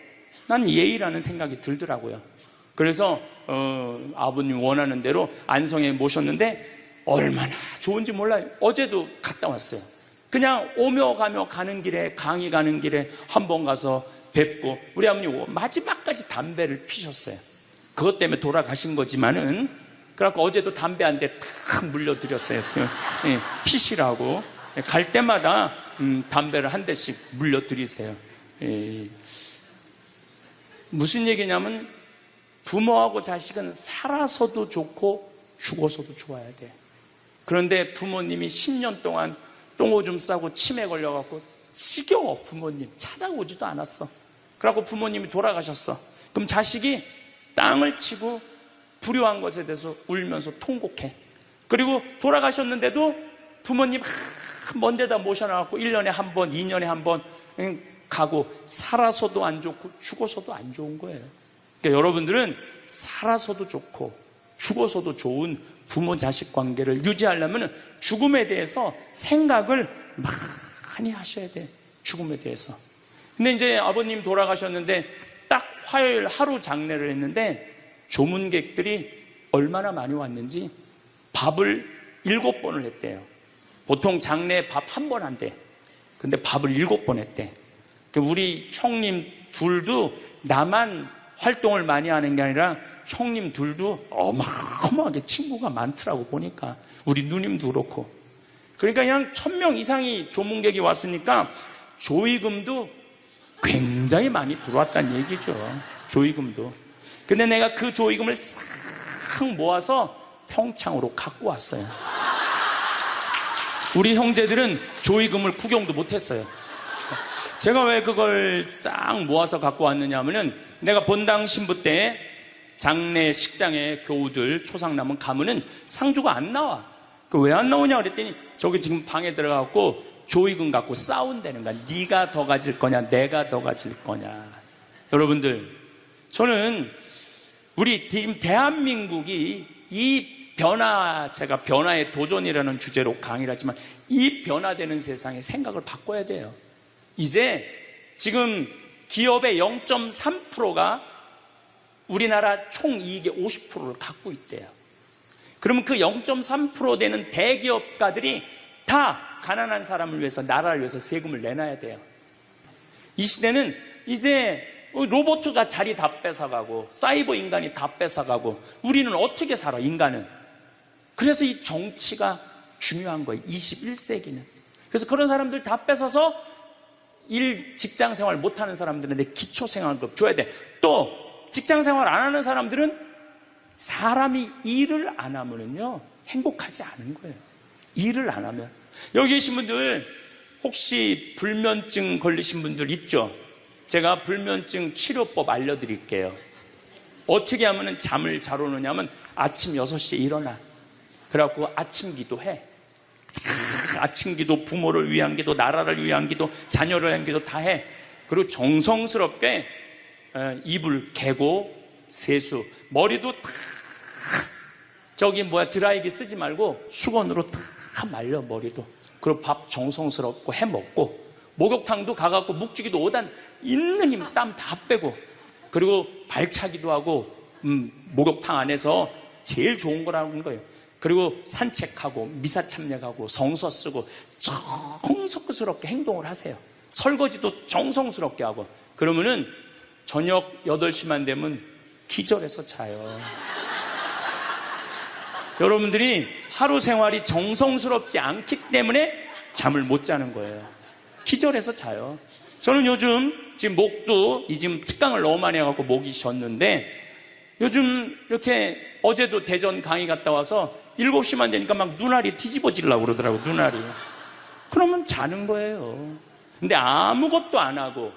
난 예의라는 생각이 들더라고요. 그래서 아버님 원하는 대로 안성에 모셨는데 얼마나 좋은지 몰라요. 어제도 갔다 왔어요. 그냥 오며 가며 가는 길에, 강의 가는 길에 한번 가서 뵙고, 우리 아버님 마지막까지 담배를 피셨어요. 그것 때문에 돌아가신 거지만은, 그래갖고 어제도 담배 한 대 탁 물려드렸어요. 피시라고. 갈 때마다 담배를 한 대씩 물려드리세요. 무슨 얘기냐면 부모하고 자식은 살아서도 좋고 죽어서도 좋아야 돼. 그런데 부모님이 10년 동안 똥오줌 싸고 치매 걸려갖고 지겨워. 부모님 찾아오지도 않았어. 그래갖고 부모님이 돌아가셨어. 그럼 자식이 땅을 치고 불효한 것에 대해서 울면서 통곡해. 그리고 돌아가셨는데도 부모님 먼 데다 모셔놔갖고 1년에 한 번, 2년에 한 번 가고, 살아서도 안 좋고 죽어서도 안 좋은 거예요. 그러니까 여러분들은 살아서도 좋고 죽어서도 좋은 부모 자식 관계를 유지하려면 죽음에 대해서 생각을 많이 하셔야 돼. 죽음에 대해서. 근데 이제 아버님 돌아가셨는데 딱 화요일 하루 장례를 했는데 조문객들이 얼마나 많이 왔는지 밥을 7번을 했대요. 보통 장례 밥 1번 한대. 근데 밥을 7번 했대. 우리 형님 둘도 나만 활동을 많이 하는 게 아니라 형님 둘도 어마어마하게 친구가 많더라고 보니까. 우리 누님도 그렇고. 그러니까 그냥 1000명 이상이 조문객이 왔으니까 조의금도 굉장히 많이 들어왔다는 얘기죠. 조의금도. 근데 내가 그 조의금을 싹 모아서 평창으로 갖고 왔어요. 우리 형제들은 조의금을 구경도 못했어요. 제가 왜 그걸 싹 모아서 갖고 왔느냐 하면은 내가 본당 신부 때 장례 식장에 교우들 초상남은 가면은 상주가 안 나와. 그 왜 안 나오냐 그랬더니 저기 지금 방에 들어가고 조의금 갖고 싸운다는 거야. 네가 더 가질 거냐 내가 더 가질 거냐. 여러분들, 저는 우리 지금 대한민국이 이 변화, 제가 변화의 도전이라는 주제로 강의를 하지만 이 변화되는 세상에 생각을 바꿔야 돼요. 이제 지금 기업의 0.3%가 우리나라 총이익의 50%를 갖고 있대요. 그러면 그 0.3% 되는 대기업가들이 다 가난한 사람을 위해서, 나라를 위해서 세금을 내놔야 돼요. 이 시대는 이제 로봇가 자리 다 뺏어가고 사이버 인간이 다 뺏어가고 우리는 어떻게 살아, 인간은. 그래서 이 정치가 중요한 거예요, 21세기는. 그래서 그런 사람들 다 뺏어서 직장 생활 못하는 사람들한테 기초생활급 줘야 돼. 또 직장 생활 안 하는 사람들은 사람이 일을 안 하면은요 행복하지 않은 거예요. 일을 안 하면. 여기 계신 분들 혹시 불면증 걸리신 분들 있죠? 제가 불면증 치료법 알려드릴게요. 어떻게 하면 잠을 잘 오느냐면 아침 6시에 일어나. 그래갖고 아침 기도해. 아침 기도, 부모를 위한 기도, 나라를 위한 기도, 자녀를 위한 기도 다 해. 그리고 정성스럽게 이불 개고 세수, 머리도 다 드라이기 쓰지 말고 수건으로 다 말려 머리도. 그리고 밥 정성스럽고 해 먹고, 목욕탕도 가갖고 묵직이도 5단 있는 힘 땀 다 빼고, 그리고 발차기도 하고 목욕탕 안에서 제일 좋은 거라는 거예요. 그리고 산책하고 미사 참여하고 성서 쓰고 정성스럽게 행동을 하세요. 설거지도 정성스럽게 하고. 그러면은 저녁 8시만 되면 기절해서 자요. 여러분들이 하루 생활이 정성스럽지 않기 때문에 잠을 못 자는 거예요. 기절해서 자요. 저는 요즘 지금 목도 지금 특강을 너무 많이 해갖고 목이 쉬었는데, 요즘 이렇게 어제도 대전 강의 갔다 와서 7시만 되니까 막 눈알이 뒤집어지려고 그러더라고, 눈알이. 그러면 자는 거예요. 근데 아무것도 안 하고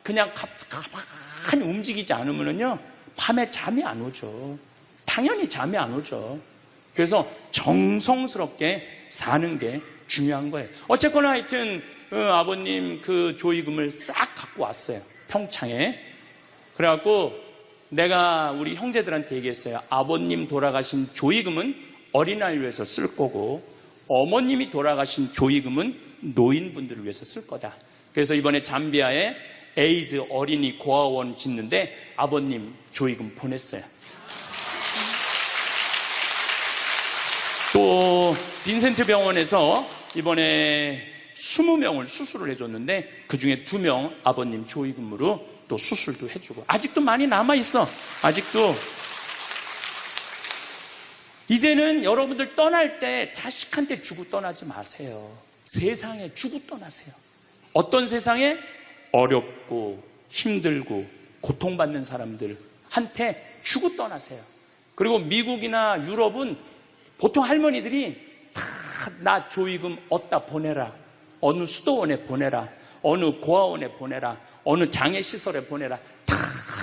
그냥 가만히 움직이지 않으면요 밤에 잠이 안 오죠. 당연히 잠이 안 오죠. 그래서 정성스럽게 사는 게 중요한 거예요. 어쨌거나 하여튼 아버님 그 조의금을 싹 갖고 왔어요, 평창에. 그래갖고 내가 우리 형제들한테 얘기했어요. 아버님 돌아가신 조의금은 어린아이를 위해서 쓸 거고, 어머님이 돌아가신 조의금은 노인분들을 위해서 쓸 거다. 그래서 이번에 잠비아에 에이즈 어린이 고아원 짓는데 아버님 조의금 보냈어요. 또 빈센트 병원에서 이번에 20명을 수술을 해줬는데 그중에 2명 아버님 조의금으로 또 수술도 해주고. 아직도 많이 남아있어. 아직도. 이제는 여러분들 떠날 때 자식한테 주고 떠나지 마세요. 세상에 주고 떠나세요. 어떤 세상에? 어렵고 힘들고 고통받는 사람들한테 주고 떠나세요. 그리고 미국이나 유럽은 보통 할머니들이 다 나 조의금 어디다 보내라, 어느 수도원에 보내라, 어느 고아원에 보내라, 어느 장애시설에 보내라, 다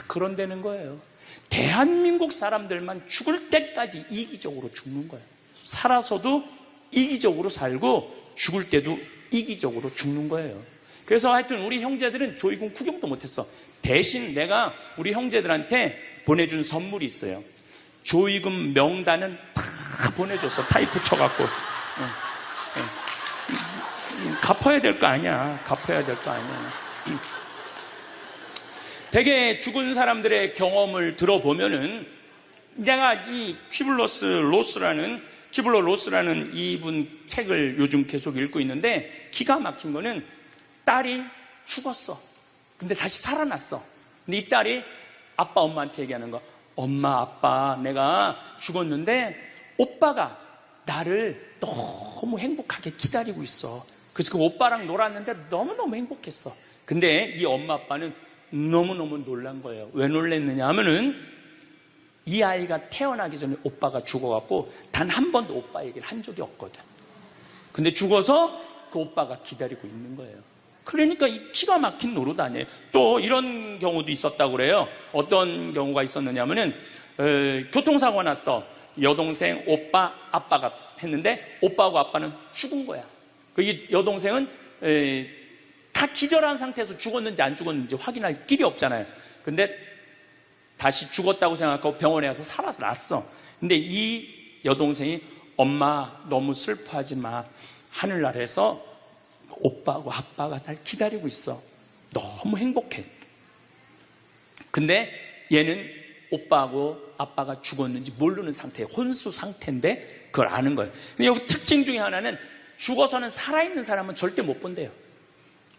그런다는 거예요. 대한민국 사람들만 죽을 때까지 이기적으로 죽는 거예요. 살아서도 이기적으로 살고 죽을 때도 이기적으로 죽는 거예요. 그래서 하여튼 우리 형제들은 조의금 구경도 못했어. 대신 내가 우리 형제들한테 보내준 선물이 있어요. 조의금 명단은 다 보내줬어. 타이프 쳐갖고. 갚아야 될 거 아니야. 갚아야 될 거 아니야. 되게 죽은 사람들의 경험을 들어보면은, 내가 이 키블러 로스라는 이분 책을 요즘 계속 읽고 있는데, 기가 막힌 거는 딸이 죽었어. 근데 다시 살아났어. 근데 이 딸이 아빠 엄마한테 얘기하는 거. 엄마 아빠 내가 죽었는데 오빠가 나를 너무 행복하게 기다리고 있어. 그래서 그 오빠랑 놀았는데 너무너무 행복했어. 근데 이 엄마 아빠는 너무너무 놀란 거예요. 왜 놀랬느냐 하면은 이 아이가 태어나기 전에 오빠가 죽어갖고 단 한 번도 오빠 얘기를 한 적이 없거든. 근데 죽어서 그 오빠가 기다리고 있는 거예요. 그러니까 이 기가 막힌 노릇 아니에요. 또 이런 경우도 있었다고 그래요. 어떤 경우가 있었느냐 하면은 교통사고 났어. 여동생, 오빠, 아빠가 했는데 오빠하고 아빠는 죽은 거야. 그 여동생은 다 기절한 상태에서 죽었는지 안 죽었는지 확인할 길이 없잖아요. 근데 다시 죽었다고 생각하고 병원에 가서 살아서 났어. 근데 이 여동생이 엄마 너무 슬퍼하지 마. 하늘나라에서 오빠하고 아빠가 날 기다리고 있어. 너무 행복해. 근데 얘는 오빠하고 아빠가 죽었는지 모르는 상태에 혼수 상태인데 그걸 아는 거예요. 근데 여기 특징 중에 하나는 죽어서는 살아있는 사람은 절대 못 본대요.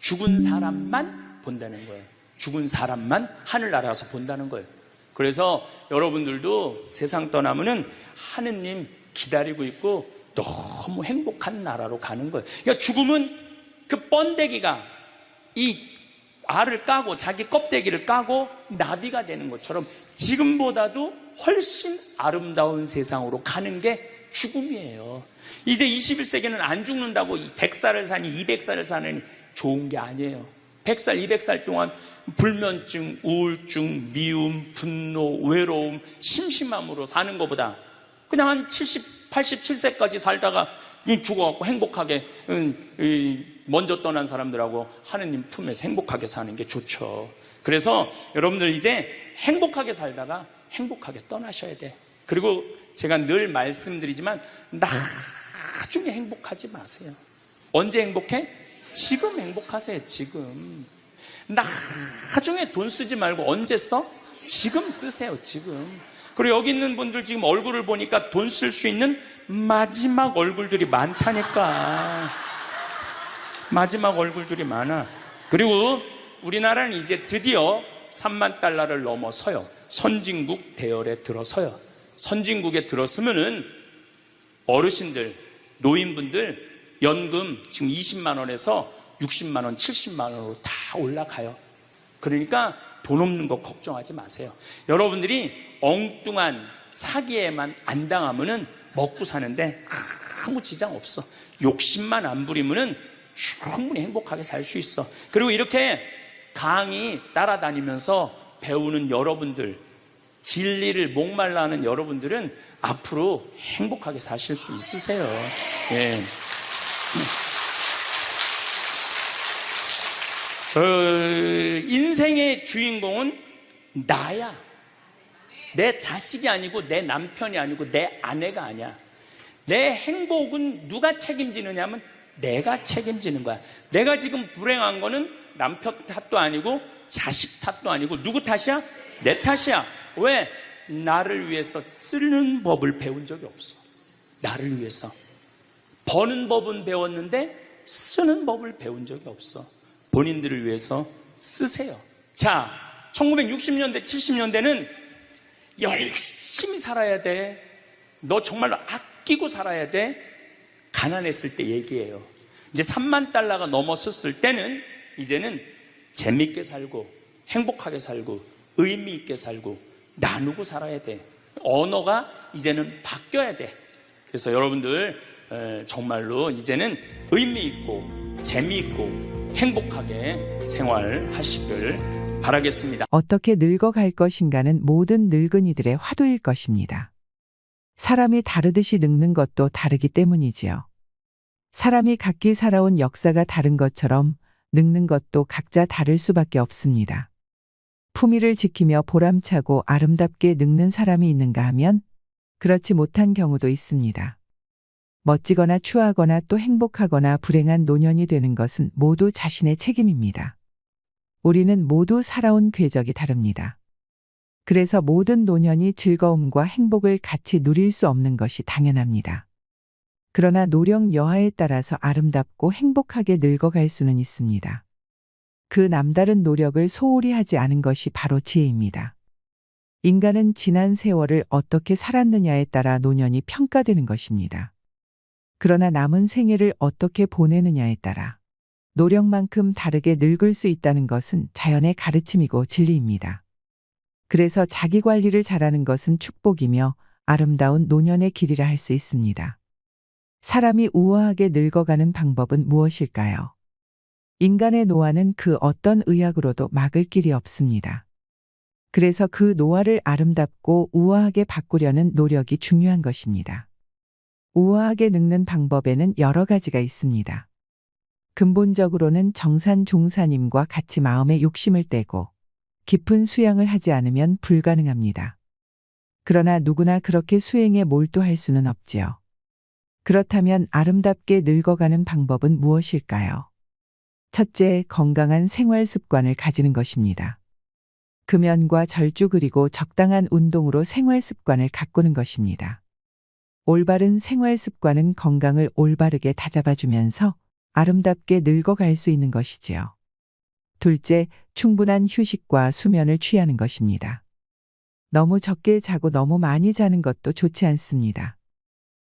죽은 사람만 본다는 거예요. 죽은 사람만 하늘나라에서 본다는 거예요. 그래서 여러분들도 세상 떠나면은 하느님 기다리고 있고 너무 행복한 나라로 가는 거예요. 그러니까 죽음은 그 번데기가 이 알을 까고 자기 껍데기를 까고 나비가 되는 것처럼 지금보다도 훨씬 아름다운 세상으로 가는 게 죽음이에요. 이제 21세기는 안 죽는다고 100살을 사니 200살을 사느니 좋은 게 아니에요. 100살, 200살 동안 불면증, 우울증, 미움, 분노, 외로움, 심심함으로 사는 것보다 그냥 한 70, 87세까지 살다가 죽어갖고 행복하게 먼저 떠난 사람들하고 하느님 품에서 행복하게 사는 게 좋죠. 그래서 여러분들 이제 행복하게 살다가 행복하게 떠나셔야 돼. 그리고 제가 늘 말씀드리지만 나중에 행복하지 마세요. 언제 행복해? 지금 행복하세요. 지금. 나중에 돈 쓰지 말고 언제 써? 지금 쓰세요. 지금. 그리고 여기 있는 분들 지금 얼굴을 보니까 돈 쓸 수 있는 마지막 얼굴들이 많다니까. 마지막 얼굴들이 많아. 그리고 우리나라는 이제 드디어 3만 달러를 넘어서요. 선진국 대열에 들어서요. 선진국에 들었으면은 어르신들, 노인분들 연금 지금 20만 원에서 60만 원, 70만 원으로 다 올라가요. 그러니까 돈 없는 거 걱정하지 마세요. 여러분들이 엉뚱한 사기에만 안 당하면은 먹고 사는데 아무 지장 없어. 욕심만 안 부리면은 충분히 행복하게 살 수 있어. 그리고 이렇게 강의 따라다니면서 배우는 여러분들, 진리를 목말라 하는 여러분들은 앞으로 행복하게 사실 수 있으세요. 예. 인생의 주인공은 나야. 내 자식이 아니고 내 남편이 아니고 내 아내가 아니야. 내 행복은 누가 책임지느냐 하면 내가 책임지는 거야. 내가 지금 불행한 거는 남편 탓도 아니고 자식 탓도 아니고 누구 탓이야? 내 탓이야. 왜? 나를 위해서 쓰는 법을 배운 적이 없어. 나를 위해서. 버는 법은 배웠는데 쓰는 법을 배운 적이 없어. 본인들을 위해서 쓰세요. 자, 1960년대, 70년대는 열심히 살아야 돼. 너 정말로 아끼고 살아야 돼. 가난했을 때 얘기예요. 이제 3만 달러가 넘었을 때는 이제는 재밌게 살고 행복하게 살고 의미 있게 살고 나누고 살아야 돼. 언어가 이제는 바뀌어야 돼. 그래서 여러분들 정말로 이제는 의미 있고 재미있고 행복하게 생활하시길 바라겠습니다. 어떻게 늙어갈 것인가는 모든 늙은이들의 화두일 것입니다. 사람이 다르듯이 늙는 것도 다르기 때문이지요. 사람이 각기 살아온 역사가 다른 것처럼 늙는 것도 각자 다를 수밖에 없습니다. 품위를 지키며 보람차고 아름답게 늙는 사람이 있는가 하면 그렇지 못한 경우도 있습니다. 멋지거나 추하거나 또 행복하거나 불행한 노년이 되는 것은 모두 자신의 책임입니다. 우리는 모두 살아온 궤적이 다릅니다. 그래서 모든 노년이 즐거움과 행복을 같이 누릴 수 없는 것이 당연합니다. 그러나 노령 여하에 따라서 아름답고 행복하게 늙어갈 수는 있습니다. 그 남다른 노력을 소홀히 하지 않은 것이 바로 지혜입니다. 인간은 지난 세월을 어떻게 살았느냐에 따라 노년이 평가되는 것입니다. 그러나 남은 생애를 어떻게 보내느냐에 따라 노력만큼 다르게 늙을 수 있다는 것은 자연의 가르침이고 진리입니다. 그래서 자기 관리를 잘하는 것은 축복이며 아름다운 노년의 길이라 할 수 있습니다. 사람이 우아하게 늙어가는 방법은 무엇일까요? 인간의 노화는 그 어떤 의학으로도 막을 길이 없습니다. 그래서 그 노화를 아름답고 우아하게 바꾸려는 노력이 중요한 것입니다. 우아하게 늙는 방법에는 여러 가지가 있습니다. 근본적으로는 정산종사님과 같이 마음의 욕심을 떼고 깊은 수양을 하지 않으면 불가능합니다. 그러나 누구나 그렇게 수행에 몰두할 수는 없지요. 그렇다면 아름답게 늙어가는 방법은 무엇일까요? 첫째, 건강한 생활 습관을 가지는 것입니다. 금연과 절주 그리고 적당한 운동으로 생활 습관을 가꾸는 것입니다. 올바른 생활 습관은 건강을 올바르게 다잡아주면서 아름답게 늙어갈 수 있는 것이지요. 둘째, 충분한 휴식과 수면을 취하는 것입니다. 너무 적게 자고 너무 많이 자는 것도 좋지 않습니다.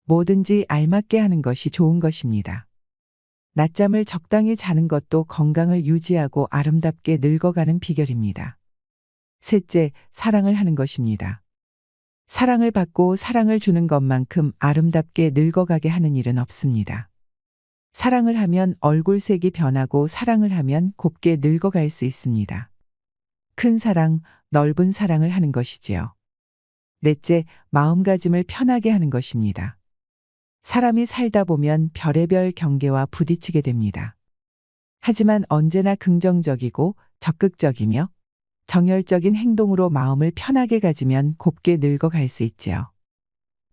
뭐든지 알맞게 하는 것이 좋은 것입니다. 낮잠을 적당히 자는 것도 건강을 유지하고 아름답게 늙어가는 비결입니다. 셋째, 사랑을 하는 것입니다. 사랑을 받고 사랑을 주는 것만큼 아름답게 늙어가게 하는 일은 없습니다. 사랑을 하면 얼굴색이 변하고 사랑을 하면 곱게 늙어갈 수 있습니다. 큰 사랑, 넓은 사랑을 하는 것이지요. 넷째, 마음가짐을 편하게 하는 것입니다. 사람이 살다 보면 별의별 경계와 부딪히게 됩니다. 하지만 언제나 긍정적이고 적극적이며 정열적인 행동으로 마음을 편하게 가지면 곱게 늙어갈 수 있지요.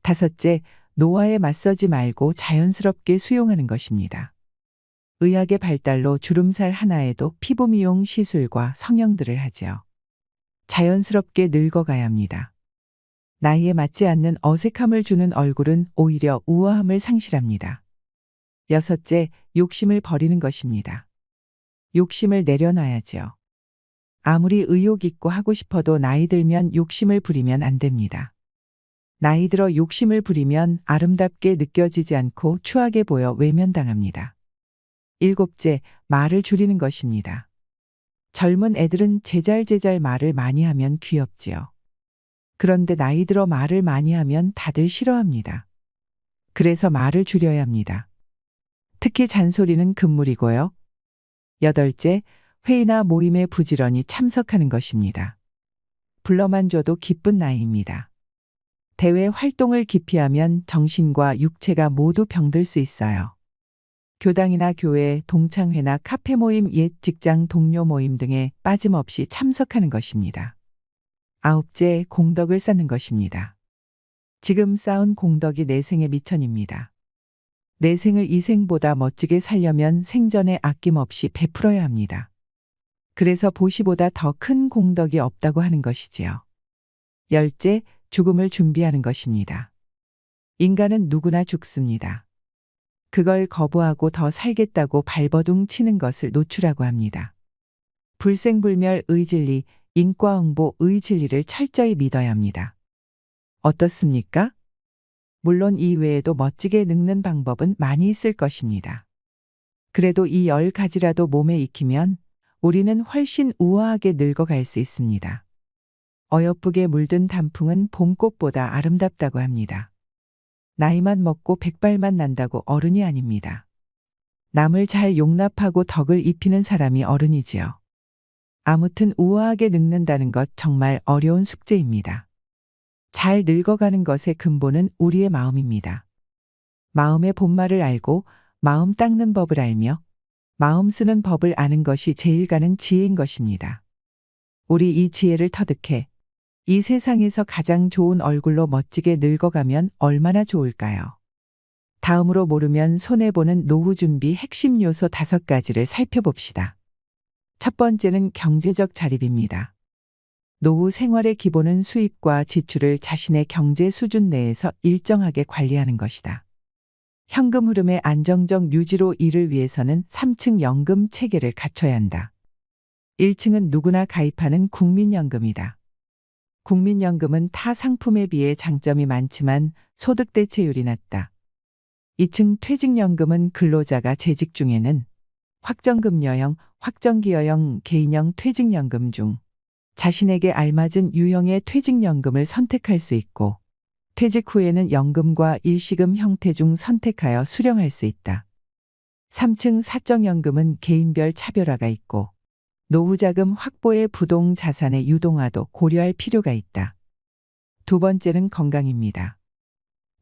다섯째, 노화에 맞서지 말고 자연스럽게 수용하는 것입니다. 의학의 발달로 주름살 하나에도 피부 미용 시술과 성형들을 하지요. 자연스럽게 늙어가야 합니다. 나이에 맞지 않는 어색함을 주는 얼굴은 오히려 우아함을 상실합니다. 여섯째, 욕심을 버리는 것입니다. 욕심을 내려놔야지요. 아무리 의욕 있고 하고 싶어도 나이 들면 욕심을 부리면 안 됩니다. 나이 들어 욕심을 부리면 아름답게 느껴지지 않고 추하게 보여 외면당합니다. 일곱째, 말을 줄이는 것입니다. 젊은 애들은 제잘제잘 말을 많이 하면 귀엽지요. 그런데 나이 들어 말을 많이 하면 다들 싫어합니다. 그래서 말을 줄여야 합니다. 특히 잔소리는 금물이고요. 여덟째, 회의나 모임에 부지런히 참석하는 것입니다. 불러만 줘도 기쁜 나이입니다. 대외 활동을 기피하면 정신과 육체가 모두 병들 수 있어요. 교당이나 교회, 동창회나 카페 모임, 옛 직장 동료 모임 등에 빠짐없이 참석하는 것입니다. 아홉째, 공덕을 쌓는 것입니다. 지금 쌓은 공덕이 내 생의 미천입니다. 내 생을 이 생보다 멋지게 살려면 생전에 아낌없이 베풀어야 합니다. 그래서 보시보다 더 큰 공덕이 없다고 하는 것이지요. 열째, 죽음을 준비하는 것입니다. 인간은 누구나 죽습니다. 그걸 거부하고 더 살겠다고 발버둥 치는 것을 노추라고 합니다. 불생불멸 의진리, 인과응보 의진리를 철저히 믿어야 합니다. 어떻습니까? 물론 이 외에도 멋지게 늙는 방법은 많이 있을 것입니다. 그래도 이 10가지라도 몸에 익히면 우리는 훨씬 우아하게 늙어갈 수 있습니다. 어여쁘게 물든 단풍은 봄꽃보다 아름답다고 합니다. 나이만 먹고 백발만 난다고 어른이 아닙니다. 남을 잘 용납하고 덕을 입히는 사람이 어른이지요. 아무튼 우아하게 늙는다는 것 정말 어려운 숙제입니다. 잘 늙어가는 것의 근본은 우리의 마음입니다. 마음의 본말을 알고 마음 닦는 법을 알며 마음 쓰는 법을 아는 것이 제일 가는 지혜인 것입니다. 우리 이 지혜를 터득해 이 세상에서 가장 좋은 얼굴로 멋지게 늙어가면 얼마나 좋을까요? 다음으로 모르면 손해보는 노후 준비 핵심 요소 5가지를 살펴봅시다. 첫 번째는 경제적 자립입니다. 노후 생활의 기본은 수입과 지출을 자신의 경제 수준 내에서 일정하게 관리하는 것이다. 현금 흐름의 안정적 유지로 이를 위해서는 3층 연금 체계를 갖춰야 한다. 1층은 누구나 가입하는 국민연금이다. 국민연금은 타 상품에 비해 장점이 많지만 소득 대체율이 낮다. 2층 퇴직연금은 근로자가 재직 중에는 확정급여형, 확정기여형, 개인형 퇴직연금 중 자신에게 알맞은 유형의 퇴직연금을 선택할 수 있고 퇴직 후에는 연금과 일시금 형태 중 선택하여 수령할 수 있다. 3층 사적연금은 개인별 차별화가 있고 노후자금 확보의 부동 자산의 유동화도 고려할 필요가 있다. 두 번째는 건강입니다.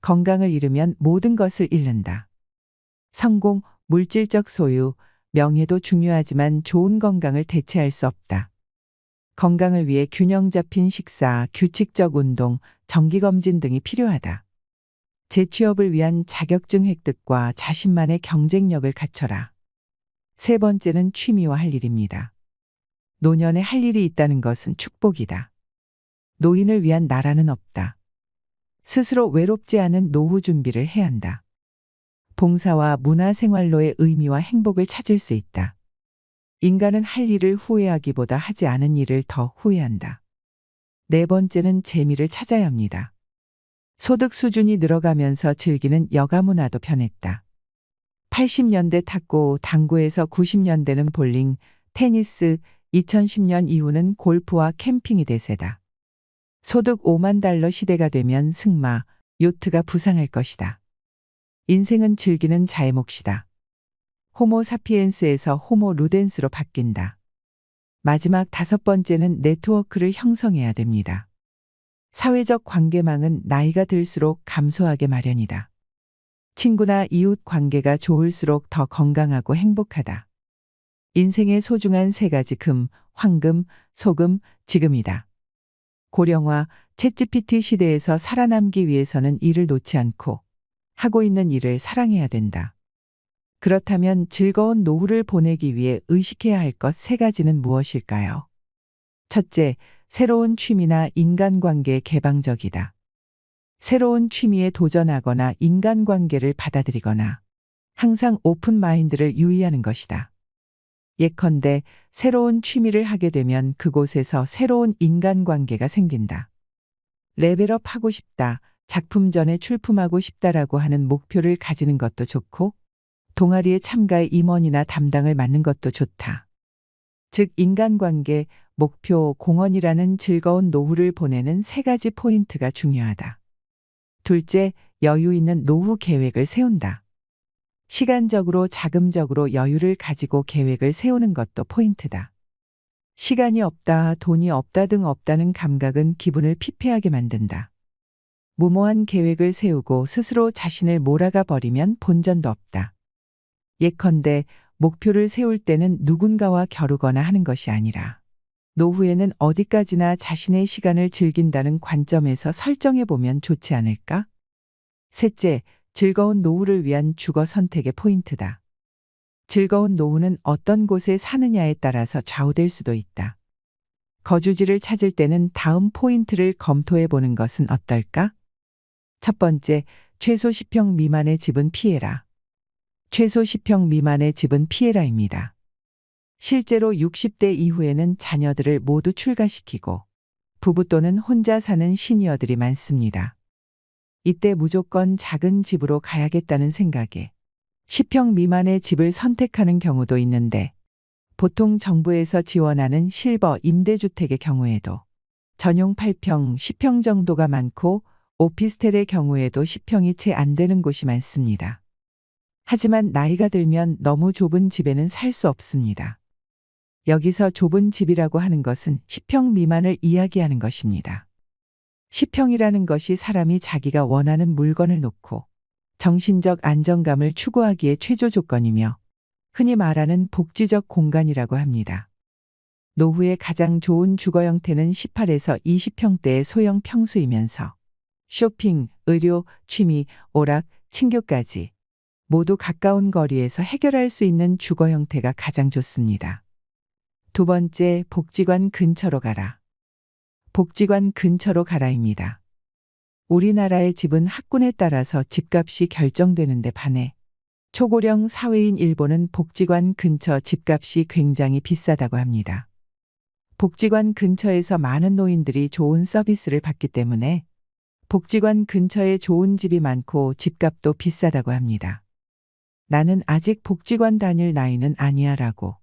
건강을 잃으면 모든 것을 잃는다. 성공, 물질적 소유, 명예도 중요하지만 좋은 건강을 대체할 수 없다. 건강을 위해 균형 잡힌 식사, 규칙적 운동, 정기검진 등이 필요하다. 재취업을 위한 자격증 획득과 자신만의 경쟁력을 갖춰라. 세 번째는 취미와 할 일입니다. 노년에 할 일이 있다는 것은 축복이다. 노인을 위한 나라는 없다. 스스로 외롭지 않은 노후 준비를 해야 한다. 봉사와 문화생활로의 의미와 행복을 찾을 수 있다. 인간은 할 일을 후회하기보다 하지 않은 일을 더 후회한다. 네 번째는 재미를 찾아야 합니다. 소득 수준이 늘어가면서 즐기는 여가 문화도 변했다. 80년대 탁구, 당구에서 90년대는 볼링, 테니스, 2010년 이후는 골프와 캠핑이 대세다. 소득 5만 달러 시대가 되면 승마, 요트가 부상할 것이다. 인생은 즐기는 자의 몫이다. 호모 사피엔스에서 호모 루덴스로 바뀐다. 마지막 다섯 번째는 네트워크를 형성해야 됩니다. 사회적 관계망은 나이가 들수록 감소하게 마련이다. 친구나 이웃 관계가 좋을수록 더 건강하고 행복하다. 인생의 소중한 세 가지 금, 황금, 소금, 지금이다. 고령화, 챗GPT 시대에서 살아남기 위해서는 일을 놓지 않고 하고 있는 일을 사랑해야 된다. 그렇다면 즐거운 노후를 보내기 위해 의식해야 할 것 세 가지는 무엇일까요? 첫째, 새로운 취미나 인간관계에 개방적이다. 새로운 취미에 도전하거나 인간관계를 받아들이거나 항상 오픈 마인드를 유의하는 것이다. 예컨대 새로운 취미를 하게 되면 그곳에서 새로운 인간관계가 생긴다. 레벨업 하고 싶다, 작품 전에 출품하고 싶다라고 하는 목표를 가지는 것도 좋고 동아리에 참가해 임원이나 담당을 맡는 것도 좋다. 즉 인간관계, 목표, 공헌이라는 즐거운 노후를 보내는 세 가지 포인트가 중요하다. 둘째, 여유 있는 노후 계획을 세운다. 시간적으로 자금적으로 여유를 가지고 계획을 세우는 것도 포인트다. 시간이 없다, 돈이 없다 등 없다는 감각은 기분을 피폐하게 만든다. 무모한 계획을 세우고 스스로 자신을 몰아가 버리면 본전도 없다. 예컨대 목표를 세울 때는 누군가와 겨루거나 하는 것이 아니라 노후에는 어디까지나 자신의 시간을 즐긴다는 관점에서 설정해 보면 좋지 않을까? 셋째, 즐거운 노후를 위한 주거 선택의 포인트다. 즐거운 노후는 어떤 곳에 사느냐에 따라서 좌우될 수도 있다. 거주지를 찾을 때는 다음 포인트를 검토해 보는 것은 어떨까? 첫 번째, 최소 10평 미만의 집은 피해라. 최소 10평 미만의 집은 피해라입니다. 실제로 60대 이후에는 자녀들을 모두 출가시키고 부부 또는 혼자 사는 시니어들이 많습니다. 이때 무조건 작은 집으로 가야겠다는 생각에 10평 미만의 집을 선택하는 경우도 있는데 보통 정부에서 지원하는 실버 임대주택의 경우에도 전용 8평, 10평 정도가 많고 오피스텔의 경우에도 10평이 채 안 되는 곳이 많습니다. 하지만 나이가 들면 너무 좁은 집에는 살 수 없습니다. 여기서 좁은 집이라고 하는 것은 10평 미만을 이야기하는 것입니다. 10평이라는 것이 사람이 자기가 원하는 물건을 놓고 정신적 안정감을 추구하기에 최저 조건이며 흔히 말하는 복지적 공간이라고 합니다. 노후의 가장 좋은 주거 형태는 18에서 20평대의 소형 평수이면서 쇼핑, 의료, 취미, 오락, 친교까지 모두 가까운 거리에서 해결할 수 있는 주거 형태가 가장 좋습니다. 두 번째, 복지관 근처로 가라. 복지관 근처로 가라입니다. 우리나라의 집은 학군에 따라서 집값이 결정되는데 반해 초고령 사회인 일본은 복지관 근처 집값이 굉장히 비싸다고 합니다. 복지관 근처에서 많은 노인들이 좋은 서비스를 받기 때문에 복지관 근처에 좋은 집이 많고 집값도 비싸다고 합니다. 나는 아직 복지관 다닐 나이는 아니야 라고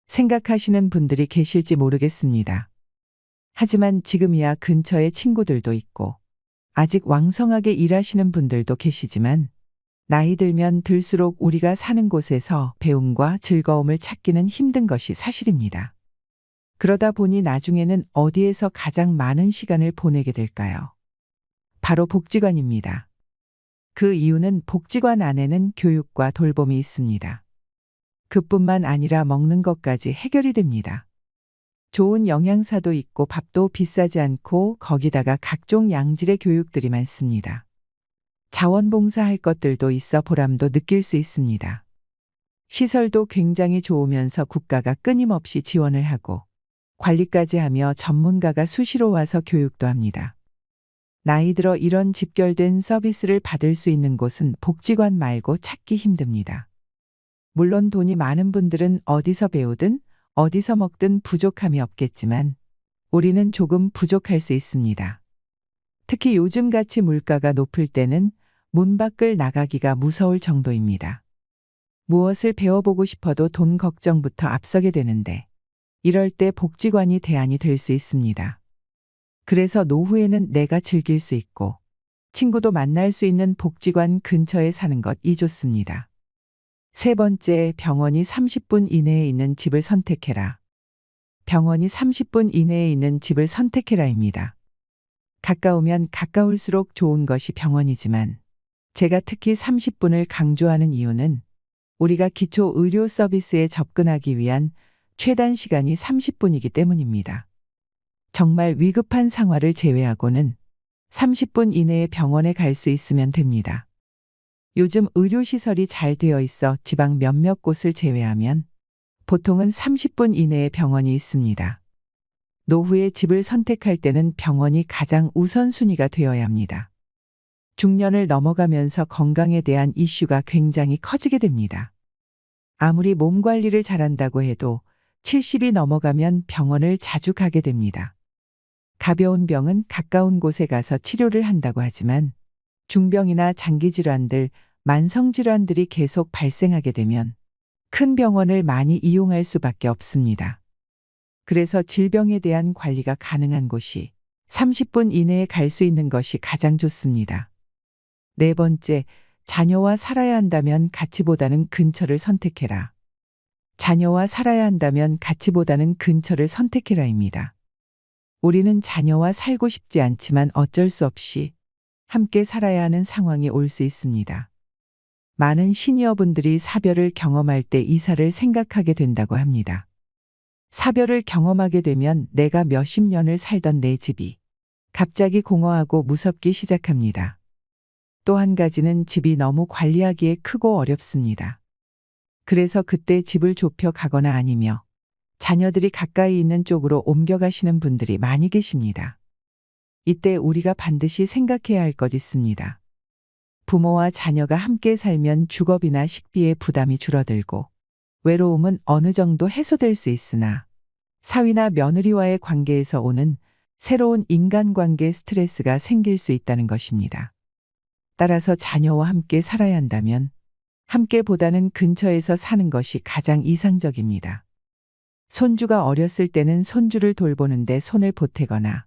생각하시는 분들이 계실지 모르겠습니다. 하지만 지금이야 근처에 친구들도 있고 아직 왕성하게 일하시는 분들도 계시지만 나이 들면 들수록 우리가 사는 곳에서 배움과 즐거움을 찾기는 힘든 것이 사실입니다. 그러다 보니 나중에는 어디에서 가장 많은 시간을 보내게 될까요? 바로 복지관입니다. 그 이유는 복지관 안에는 교육과 돌봄이 있습니다. 그뿐만 아니라 먹는 것까지 해결이 됩니다. 좋은 영양사도 있고 밥도 비싸지 않고 거기다가 각종 양질의 교육들이 많습니다. 자원봉사할 것들도 있어 보람도 느낄 수 있습니다. 시설도 굉장히 좋으면서 국가가 끊임없이 지원을 하고 관리까지 하며 전문가가 수시로 와서 교육도 합니다. 나이 들어 이런 집결된 서비스를 받을 수 있는 곳은 복지관 말고 찾기 힘듭니다. 물론 돈이 많은 분들은 어디서 배우든 어디서 먹든 부족함이 없겠지만 우리는 조금 부족할 수 있습니다. 특히 요즘같이 물가가 높을 때는 문 밖을 나가기가 무서울 정도입니다. 무엇을 배워보고 싶어도 돈 걱정부터 앞서게 되는데 이럴 때 복지관이 대안이 될 수 있습니다. 그래서 노후에는 내가 즐길 수 있고 친구도 만날 수 있는 복지관 근처에 사는 것이 좋습니다. 세 번째, 병원이 30분 이내에 있는 집을 선택해라. 병원이 30분 이내에 있는 집을 선택해라입니다. 가까우면 가까울수록 좋은 것이 병원이지만 제가 특히 30분을 강조하는 이유는 우리가 기초 의료 서비스에 접근하기 위한 최단 시간이 30분이기 때문입니다. 정말 위급한 상황을 제외하고는 30분 이내에 병원에 갈 수 있으면 됩니다. 요즘 의료시설이 잘 되어 있어 지방 몇몇 곳을 제외하면 보통은 30분 이내에 병원이 있습니다. 노후에 집을 선택할 때는 병원이 가장 우선순위가 되어야 합니다. 중년을 넘어가면서 건강에 대한 이슈가 굉장히 커지게 됩니다. 아무리 몸 관리를 잘한다고 해도 70이 넘어가면 병원을 자주 가게 됩니다. 가벼운 병은 가까운 곳에 가서 치료를 한다고 하지만 중병이나 장기질환들, 만성질환들이 계속 발생하게 되면 큰 병원을 많이 이용할 수밖에 없습니다. 그래서 질병에 대한 관리가 가능한 곳이 30분 이내에 갈 수 있는 것이 가장 좋습니다. 네 번째, 자녀와 살아야 한다면 가치보다는 근처를 선택해라. 자녀와 살아야 한다면 가치보다는 근처를 선택해라입니다. 우리는 자녀와 살고 싶지 않지만 어쩔 수 없이 함께 살아야 하는 상황이 올 수 있습니다. 많은 시니어분들이 사별을 경험할 때 이사를 생각하게 된다고 합니다. 사별을 경험하게 되면 내가 몇십 년을 살던 내 집이 갑자기 공허하고 무섭기 시작합니다. 또 한 가지는 집이 너무 관리하기에 크고 어렵습니다. 그래서 그때 집을 좁혀 가거나 아니며 자녀들이 가까이 있는 쪽으로 옮겨가시는 분들이 많이 계십니다. 이때 우리가 반드시 생각해야 할 것 있습니다. 부모와 자녀가 함께 살면 주거비나 식비의 부담이 줄어들고 외로움은 어느 정도 해소될 수 있으나 사위나 며느리와의 관계에서 오는 새로운 인간관계 스트레스가 생길 수 있다는 것입니다. 따라서 자녀와 함께 살아야 한다면 함께보다는 근처에서 사는 것이 가장 이상적입니다. 손주가 어렸을 때는 손주를 돌보는데 손을 보태거나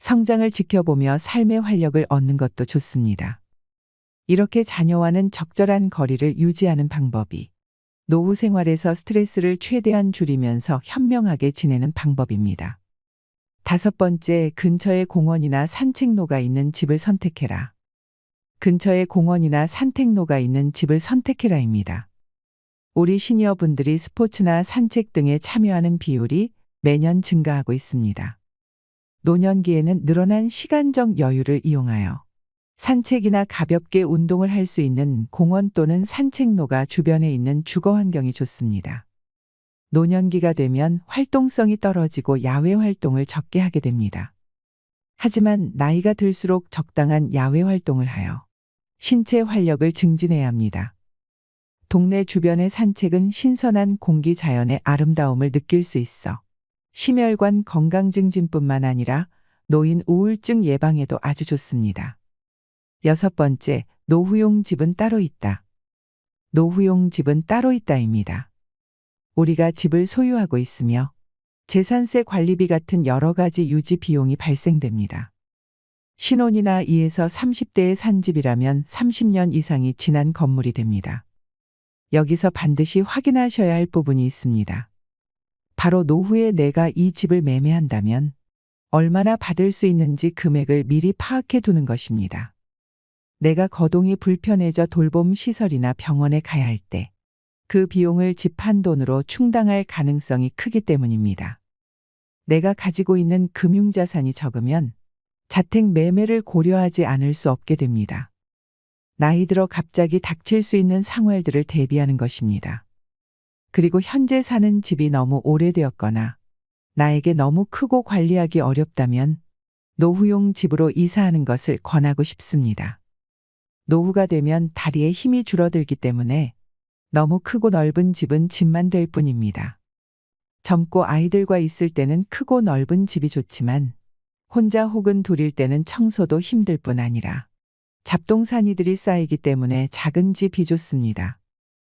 성장을 지켜보며 삶의 활력을 얻는 것도 좋습니다. 이렇게 자녀와는 적절한 거리를 유지하는 방법이 노후 생활에서 스트레스를 최대한 줄이면서 현명하게 지내는 방법입니다. 다섯 번째, 근처에 공원이나 산책로가 있는 집을 선택해라. 근처에 공원이나 산책로가 있는 집을 선택해라입니다. 우리 시니어분들이 스포츠나 산책 등에 참여하는 비율이 매년 증가하고 있습니다. 노년기에는 늘어난 시간적 여유를 이용하여 산책이나 가볍게 운동을 할 수 있는 공원 또는 산책로가 주변에 있는 주거 환경이 좋습니다. 노년기가 되면 활동성이 떨어지고 야외 활동을 적게 하게 됩니다. 하지만 나이가 들수록 적당한 야외 활동을 하여 신체 활력을 증진해야 합니다. 동네 주변의 산책은 신선한 공기 자연의 아름다움을 느낄 수 있어 심혈관 건강 증진뿐만 아니라 노인 우울증 예방에도 아주 좋습니다. 6번째, 노후용 집은 따로 있다. 노후용 집은 따로 있다입니다. 우리가 집을 소유하고 있으며 재산세 관리비 같은 여러 가지 유지 비용이 발생됩니다. 신혼이나 2에서 30대에 산 집이라면 30년 이상이 지난 건물이 됩니다. 여기서 반드시 확인하셔야 할 부분이 있습니다. 바로 노후에 내가 이 집을 매매한다면 얼마나 받을 수 있는지 금액을 미리 파악해 두는 것입니다. 내가 거동이 불편해져 돌봄 시설이나 병원에 가야 할 때 그 비용을 집 한 돈으로 충당할 가능성이 크기 때문입니다. 내가 가지고 있는 금융자산이 적으면 자택 매매를 고려하지 않을 수 없게 됩니다. 나이 들어 갑자기 닥칠 수 있는 상황들을 대비하는 것입니다. 그리고 현재 사는 집이 너무 오래되었거나 나에게 너무 크고 관리하기 어렵다면 노후용 집으로 이사하는 것을 권하고 싶습니다. 노후가 되면 다리에 힘이 줄어들기 때문에 너무 크고 넓은 집은 집만 될 뿐입니다. 젊고 아이들과 있을 때는 크고 넓은 집이 좋지만 혼자 혹은 둘일 때는 청소도 힘들 뿐 아니라 잡동사니들이 쌓이기 때문에 작은 집이 좋습니다.